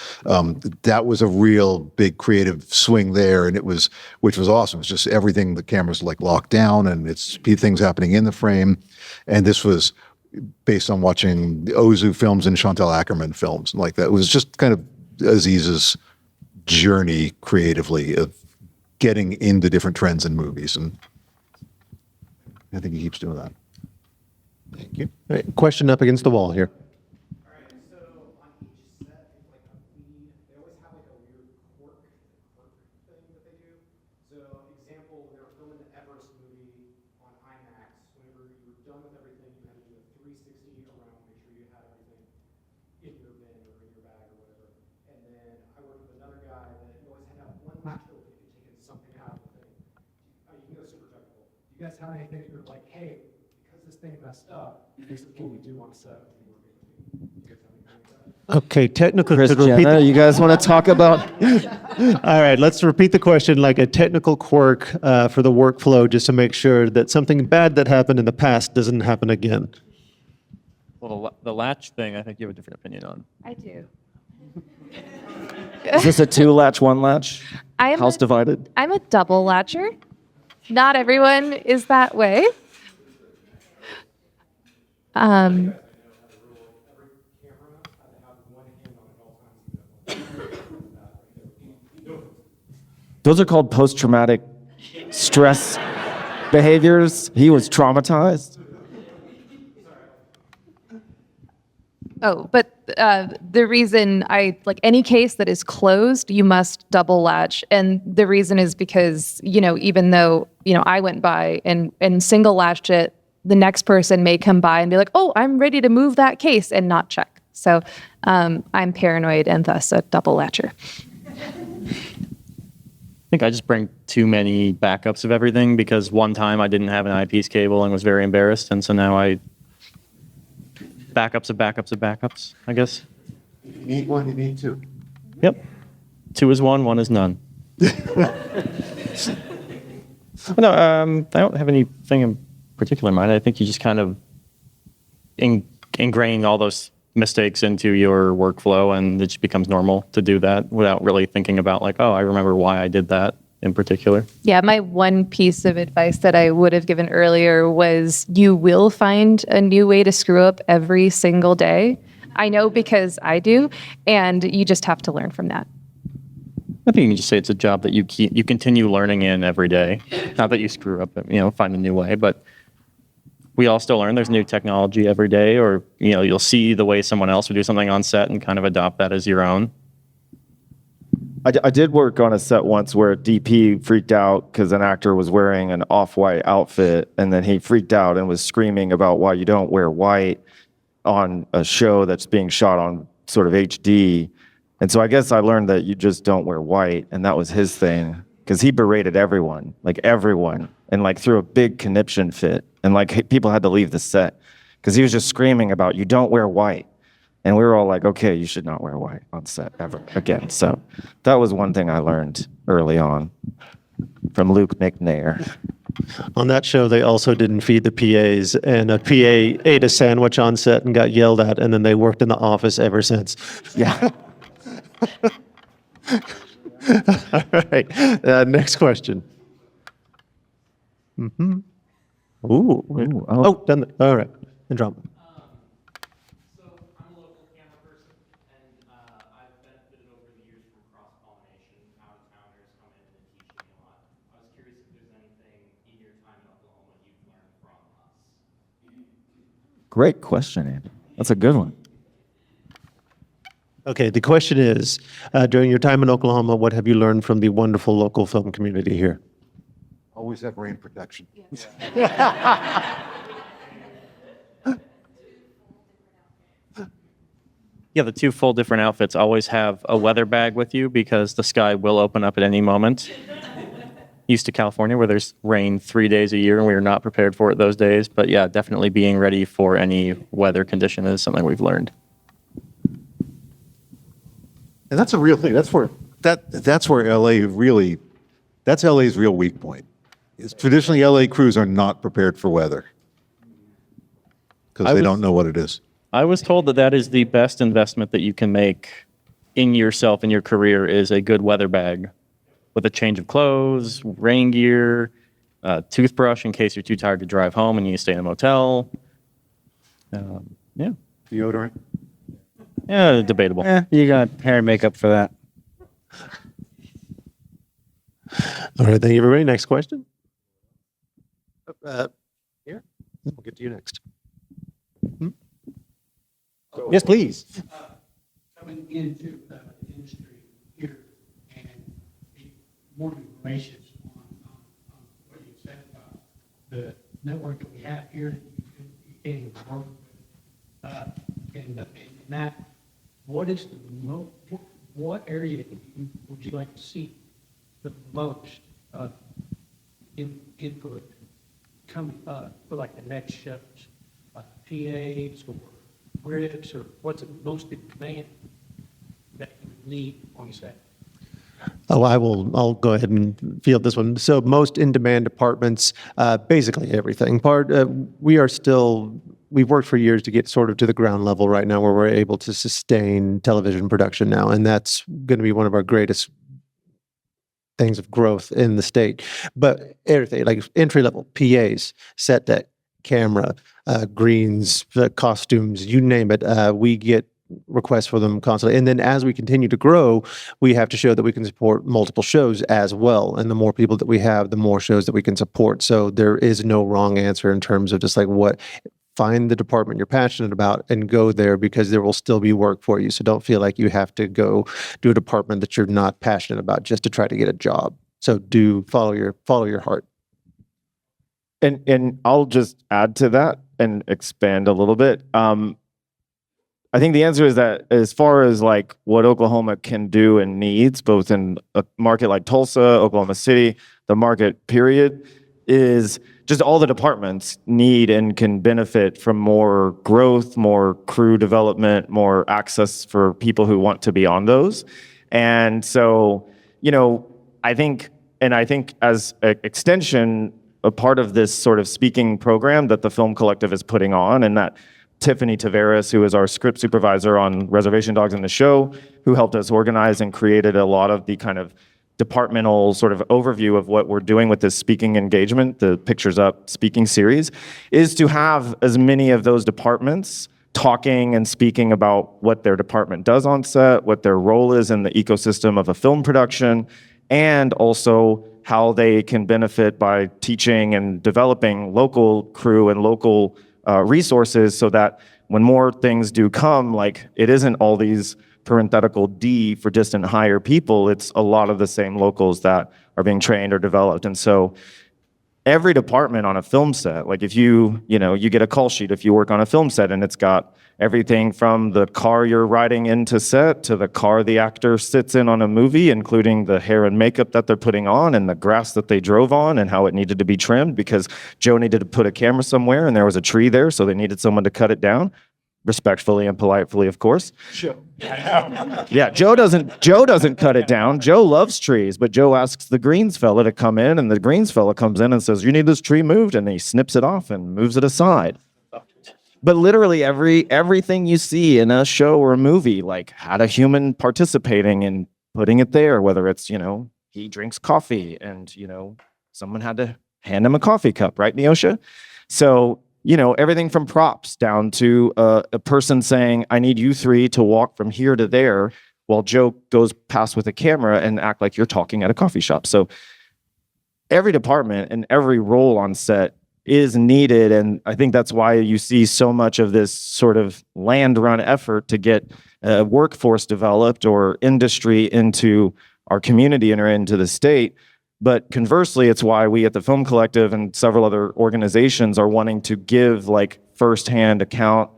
Speaker 3: that was a real big creative swing there, and which was awesome. It's just everything, the camera's like locked down, and it's things happening in the frame, and this was based on watching the Ozu films and Chantal Ackerman films and like that. It was just kind of Aziz's journey creatively of getting into different trends in movies, and I think he keeps doing that.
Speaker 1: Thank you. All right, question up against the wall here.
Speaker 8: All right, so on each set, it's like a lead. They always have like a weird quirk thing that they do. So, example, they were filming the Everest movie on IMAX. Whenever you were done with everything, you had to do a 360 around, make sure you had everything in your bin or in your bag or whatever. And then I worked with another guy that you always had to have one latch open if you're taking something out of the thing. You can go super technical. Do you guys have anything that you're like, hey, because this thing messed up, this is what we do on set? You guys have anything like that?
Speaker 1: Okay, technical.
Speaker 2: Chris,
Speaker 1: repeat
Speaker 2: Jenna, you guys want to talk about?
Speaker 1: All right, let's repeat the question, like a technical quirk for the workflow, just to make sure that something bad that happened in the past doesn't happen again.
Speaker 5: Well, the latch thing, I think you have a different opinion on.
Speaker 7: I do.
Speaker 2: Is this a 2-latch, 1-latch? House divided?
Speaker 7: I'm a double latcher. Not everyone is that way.
Speaker 2: Those are called post-traumatic stress behaviors. He was traumatized.
Speaker 7: Oh, but the reason like any case that is closed, you must double latch. And the reason is because, even though, I went by and single latched it, the next person may come by and be like, oh, I'm ready to move that case and not check. So I'm paranoid and thus a double latcher.
Speaker 5: I think I just bring too many backups of everything because one time I didn't have an eyepiece cable and was very embarrassed. And so now backups of backups of backups, I guess.
Speaker 3: You need one, you need two.
Speaker 5: Yep. 2 is 1, 1 is none. No, I don't have anything in particular in mind. I think you just kind of ingrain all those mistakes into your workflow, and it just becomes normal to do that without really thinking about like, oh, I remember why I did that in particular.
Speaker 7: Yeah, my one piece of advice that I would have given earlier was you will find a new way to screw up every single day. I know because I do, and you just have to learn from that.
Speaker 5: I think you can just say it's a job that you continue learning in every day. Not that you screw up, find a new way, but we all still learn. There's new technology every day, or you'll see the way someone else would do something on set and kind of adopt that as your own.
Speaker 2: I did work on a set once where a DP freaked out because an actor was wearing an off-white outfit, and then he freaked out and was screaming about why you don't wear white on a show that's being shot on sort of HD. And so I guess I learned that you just don't wear white, and that was his thing, because he berated everyone, like everyone. and like threw a big conniption fit, and like people had to leave the set because he was just screaming about, you don't wear white. And we were all like, okay, you should not wear white on set ever again. So that was one thing I learned early on from Luke McNair.
Speaker 1: On that show, they also didn't feed the PAs, and a PA ate a sandwich on set and got yelled at, and then they worked in the office ever since.
Speaker 2: Yeah.
Speaker 1: All right. Next question. Mm-hmm. Ooh. Oh, done. All right. Andromeda.
Speaker 10: So I'm a local camera person, and I've benefited over the years from cross-pollination. Out-of-towners come in and teach me a lot. I was curious if there's anything in your time in Oklahoma you've learned from us.
Speaker 2: Great question, Andy. That's a good one.
Speaker 1: Okay, the question is, during your time in Oklahoma, what have you learned from the wonderful local film community here?
Speaker 3: Always have rain protection.
Speaker 5: Yeah, the two full different outfits. Always have a weather bag with you because the sky will open up at any moment. Used to California where there's rain 3 days a year and we are not prepared for it those days. But yeah, definitely being ready for any weather condition is something we've learned.
Speaker 3: And that's a real thing. That's where that's LA's real weak point. Is traditionally LA crews are not prepared for weather because they don't know what it is.
Speaker 5: I was told that that is the best investment that you can make in yourself in your career is a good weather bag with a change of clothes, rain gear, toothbrush in case you're too tired to drive home and you stay in a motel. Yeah.
Speaker 3: Deodorant.
Speaker 5: Yeah, debatable.
Speaker 6: You got hair and makeup for that.
Speaker 1: All right, thank you, everybody. Next question. Here, we'll get to you next. Yes, please.
Speaker 11: Coming into the industry here and be more information on what you said about the network that we have here, you can't even work with. And that, what is the what area would you like to see the most input coming for like the next shows, like PAs or grips, or what's the most in demand that you need on set?
Speaker 1: Oh, I'll go ahead and field this one. So most in-demand departments, basically everything. We've worked for years to get sort of to the ground level right now where we're able to sustain television production now. And that's going to be one of our greatest things of growth in the state. But everything, like entry-level, PAs, set deck, camera, greens, costumes, you name it, we get requests for them constantly. And then as we continue to grow, we have to show that we can support multiple shows as well. And the more people that we have, the more shows that we can support. So there is no wrong answer in terms of just like find the department you're passionate about and go there because there will still be work for you. So don't feel like you have to go do a department that you're not passionate about just to try to get a job. So follow your heart.
Speaker 2: And I'll just add to that and expand a little bit. I think the answer is that as far as like what Oklahoma can do and needs, both in a market like Tulsa, Oklahoma City, the market period, is just all the departments need and can benefit from more growth, more crew development, more access for people who want to be on those. And so, I think as an extension, a part of this sort of speaking program that the Film Collective is putting on, and that Tiffany Taveras, who is our script supervisor on Reservation Dogs in the show, who helped us organize and created a lot of the kind of departmental sort of overview of what we're doing with this speaking engagement, the Pictures Up speaking series, is to have as many of those departments talking and speaking about what their department does on set, what their role is in the ecosystem of a film production, and also how they can benefit by teaching and developing local crew and local resources so that when more things do come, like it isn't all these parenthetical D for distant hire people, it's a lot of the same locals that are being trained or developed. And so every department on a film set, like if you get a call sheet if you work on a film set, and it's got everything from the car you're riding into set to the car the actor sits in on a movie, including the hair and makeup that they're putting on and the grass that they drove on and how it needed to be trimmed because Joe needed to put a camera somewhere and there was a tree there, so they needed someone to cut it down. Respectfully and politely, of course.
Speaker 1: Sure.
Speaker 2: Yeah, Joe doesn't cut it down. Joe loves trees, but Joe asks the greens fella to come in, and the greens fella comes in and says, "You need this tree moved," and he snips it off and moves it aside. But literally everything you see in a show or a movie, like had a human participating in putting it there, whether it's, he drinks coffee and, someone had to hand him a coffee cup, right, Neosha? So, everything from props down to a person saying, "I need you three to walk from here to there," while Joe goes past with a camera and act like you're talking at a coffee shop. So every department and every role on set is needed. And I think that's why you see so much of this sort of land run effort to get a workforce developed or industry into our community and or into the state. But conversely, it's why we at the Film Collective and several other organizations are wanting to give like firsthand account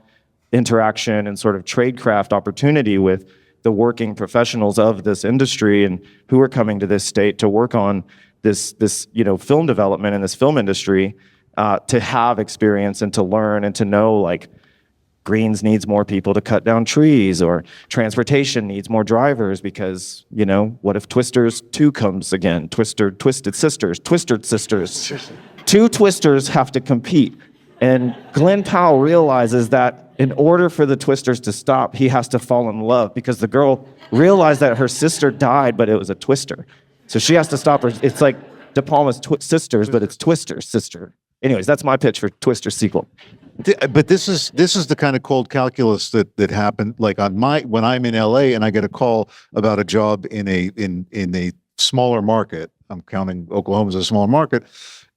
Speaker 2: interaction and sort of tradecraft opportunity with the working professionals of this industry and who are coming to this state to work on this film development in this film industry, to have experience and to learn and to know like Greens needs more people to cut down trees, or transportation needs more drivers because, what if Twisters 2 comes again? Twisted Sisters. Two Twisters have to compete. And Glenn Powell realizes that in order for the Twisters to stop, he has to fall in love because the girl realized that her sister died, but it was a Twister. So she has to stop her. It's like De Palma's Sisters, but it's Twister's sister. Anyways, that's my pitch for Twister sequel.
Speaker 3: But this is the kind of cold calculus that happened like when I'm in LA and I get a call about a job in a smaller market. I'm counting Oklahoma as a smaller market.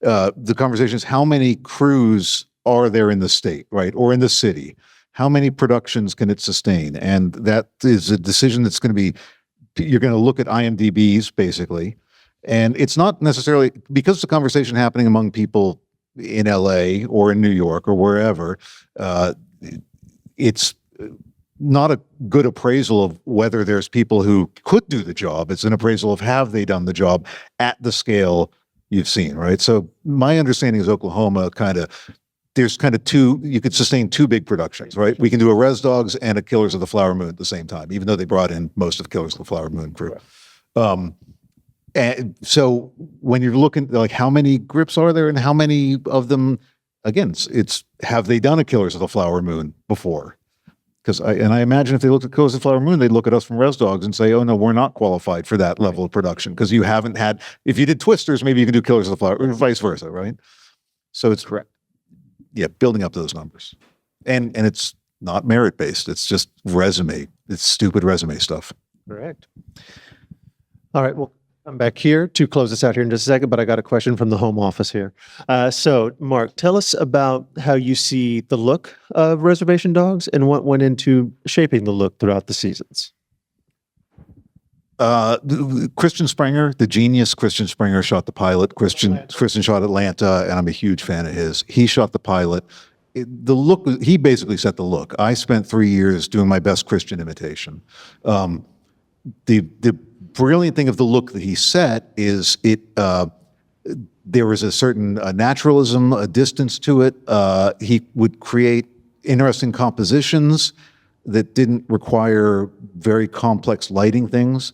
Speaker 3: The conversation is how many crews are there in the state, right, or in the city? How many productions can it sustain? And that is a decision that's going to be. You're going to look at IMDb's basically, and it's not necessarily because the conversation happening among people in LA or in New York or wherever, it's not a good appraisal of whether there's people who could do the job. It's an appraisal of have they done the job at the scale you've seen, right? So my understanding is Oklahoma there's two, you could sustain two big productions, right? We can do a Res Dogs and a Killers of the Flower Moon at the same time, even though they brought in most of Killers of the Flower Moon crew. And so when you're looking like how many grips are there and how many of them, again, it's have they done a Killers of the Flower Moon before? Because I imagine if they looked at Killers of the Flower Moon, they'd look at us from Res Dogs and say, "Oh no, we're not qualified for that level of production because you haven't had. If you did Twisters, maybe you could do Killers of the Flower, or vice versa, right?" So it's correct. Yeah, building up those numbers, and it's not merit based. It's just resume. It's stupid resume stuff.
Speaker 1: Correct. All right. Well, I'm back here to close this out here in just a second, but I got a question from the home office here. So, Mark, tell us about how you see the look of Reservation Dogs and what went into shaping the look throughout the seasons.
Speaker 3: Christian Springer, the genius Christian Springer, shot the pilot. Christian shot Atlanta, and I'm a huge fan of his. He shot the pilot. The look, he basically set the look. I spent 3 years doing my best Christian imitation. The brilliant thing of the look that he set is there was a certain naturalism, a distance to it. He would create interesting compositions that didn't require very complex lighting things.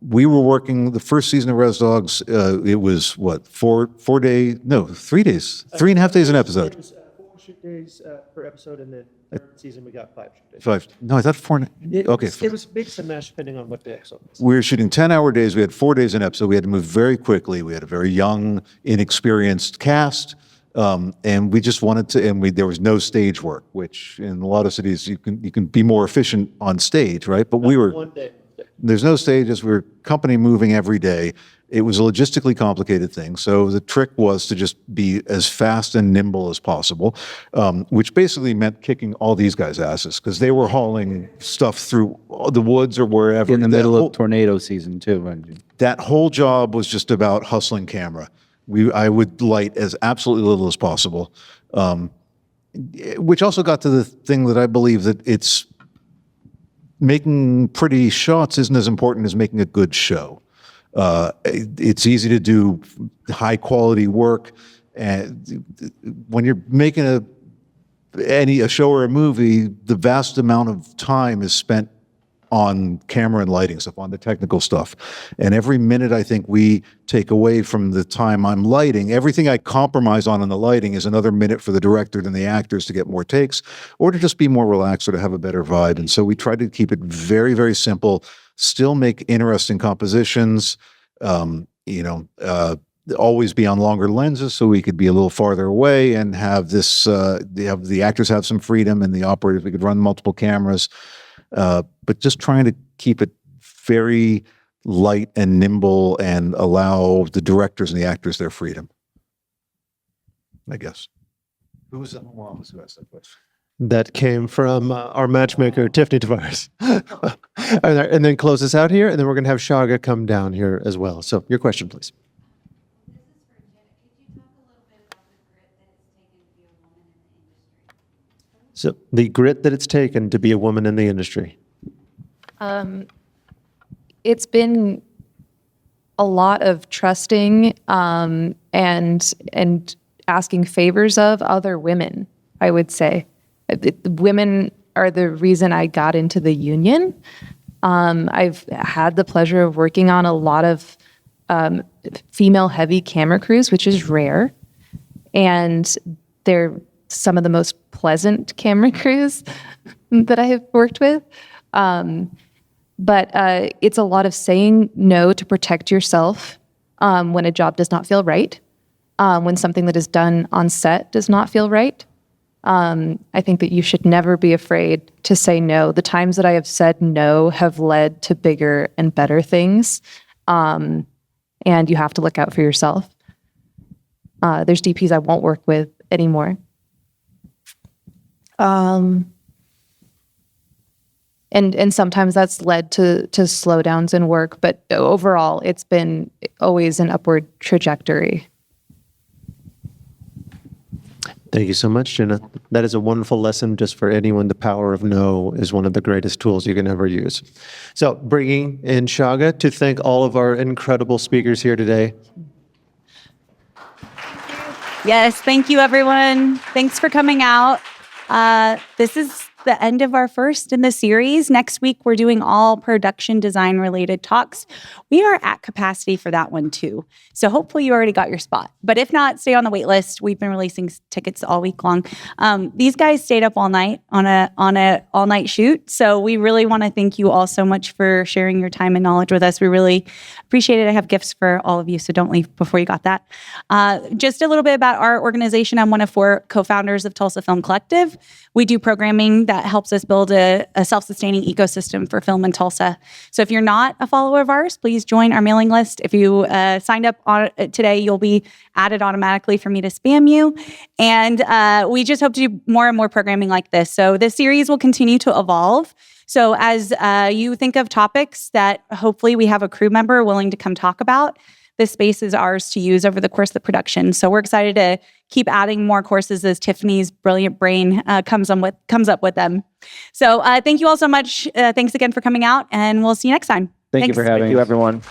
Speaker 3: We were working the first season of Res Dogs. It was what, 3 days, 3.5 days an episode.
Speaker 1: It was 4 shoot days per episode, and then third season we got 5 shoot days.
Speaker 3: 5. No, I thought 4. Okay.
Speaker 1: It was big and mash depending on what the episode was.
Speaker 3: We were shooting 10-hour days. We had 4 days an episode. We had to move very quickly. We had a very young, inexperienced cast. And we just wanted to, and there was no stage work, which in a lot of cities you can be more efficient on stage, right? But we were,
Speaker 1: 1 day.
Speaker 3: There's no stages. We were company moving every day. It was a logistically complicated thing. So the trick was to just be as fast and nimble as possible, which basically meant kicking all these guys' asses because they were hauling stuff through the woods or wherever.
Speaker 6: In the middle of tornado season too.
Speaker 3: That whole job was just about hustling camera. I would light as absolutely little as possible, which also got to the thing that I believe that it's making pretty shots isn't as important as making a good show. It's easy to do high quality work, and when you're making a show or a movie, the vast amount of time is spent on camera and lighting stuff, on the technical stuff. And every minute I think we take away from the time I'm lighting, everything I compromise on in the lighting is another minute for the director and the actors to get more takes, or to just be more relaxed or to have a better vibe. And so we try to keep it very, very simple, still make interesting compositions, always be on longer lenses so we could be a little farther away and have this, the actors have some freedom and the operators, we could run multiple cameras. But just trying to keep it very light and nimble and allow the directors and the actors their freedom, I guess. Who was who asked that question?
Speaker 1: That came from our matchmaker, Tiffany Tavares. And then close us out here, and then we're going to have Shaga come down here as well. So your question, please. So the grit that it's taken to be a woman in the industry.
Speaker 7: It's been a lot of trusting and asking favors of other women, I would say. Women are the reason I got into the union. I've had the pleasure of working on a lot of female-heavy camera crews, which is rare. And they're some of the most pleasant camera crews that I have worked with. But it's a lot of saying no to protect yourself when a job does not feel right, when something that is done on set does not feel right. I think that you should never be afraid to say no. The times that I have said no have led to bigger and better things, and you have to look out for yourself. There's DPs I won't work with anymore. And sometimes that's led to slowdowns in work, but overall, it's been always an upward trajectory.
Speaker 1: Thank you so much, Jenna. That is a wonderful lesson just for anyone. The power of no is one of the greatest tools you can ever use. So bringing in Shaga to thank all of our incredible speakers here today.
Speaker 12: Yes, thank you, everyone. Thanks for coming out. This is the end of our first in the series. Next week, we're doing all production design related talks. We are at capacity for that one too. So hopefully you already got your spot. But if not, stay on the wait list. We've been releasing tickets all week long. These guys stayed up all night on a all night shoot. So we really want to thank you all so much for sharing your time and knowledge with us. We really appreciate it. I have gifts for all of you, so don't leave before you got that. Just a little bit about our organization. I'm one of 4 co-founders of Tulsa Film Collective. We do programming that helps us build a self-sustaining ecosystem for film in Tulsa. So if you're not a follower of ours, please join our mailing list. If you signed up on today, you'll be added automatically for me to spam you. And we just hope to do more and more programming like this. So this series will continue to evolve. So as you think of topics that hopefully we have a crew member willing to come talk about, this space is ours to use over the course of the production. So we're excited to keep adding more courses as Tiffany's brilliant brain comes up with them. So thank you all so much. Thanks again for coming out, and we'll see you next time.
Speaker 6: Thank you for having us.
Speaker 2: Thank you, everyone.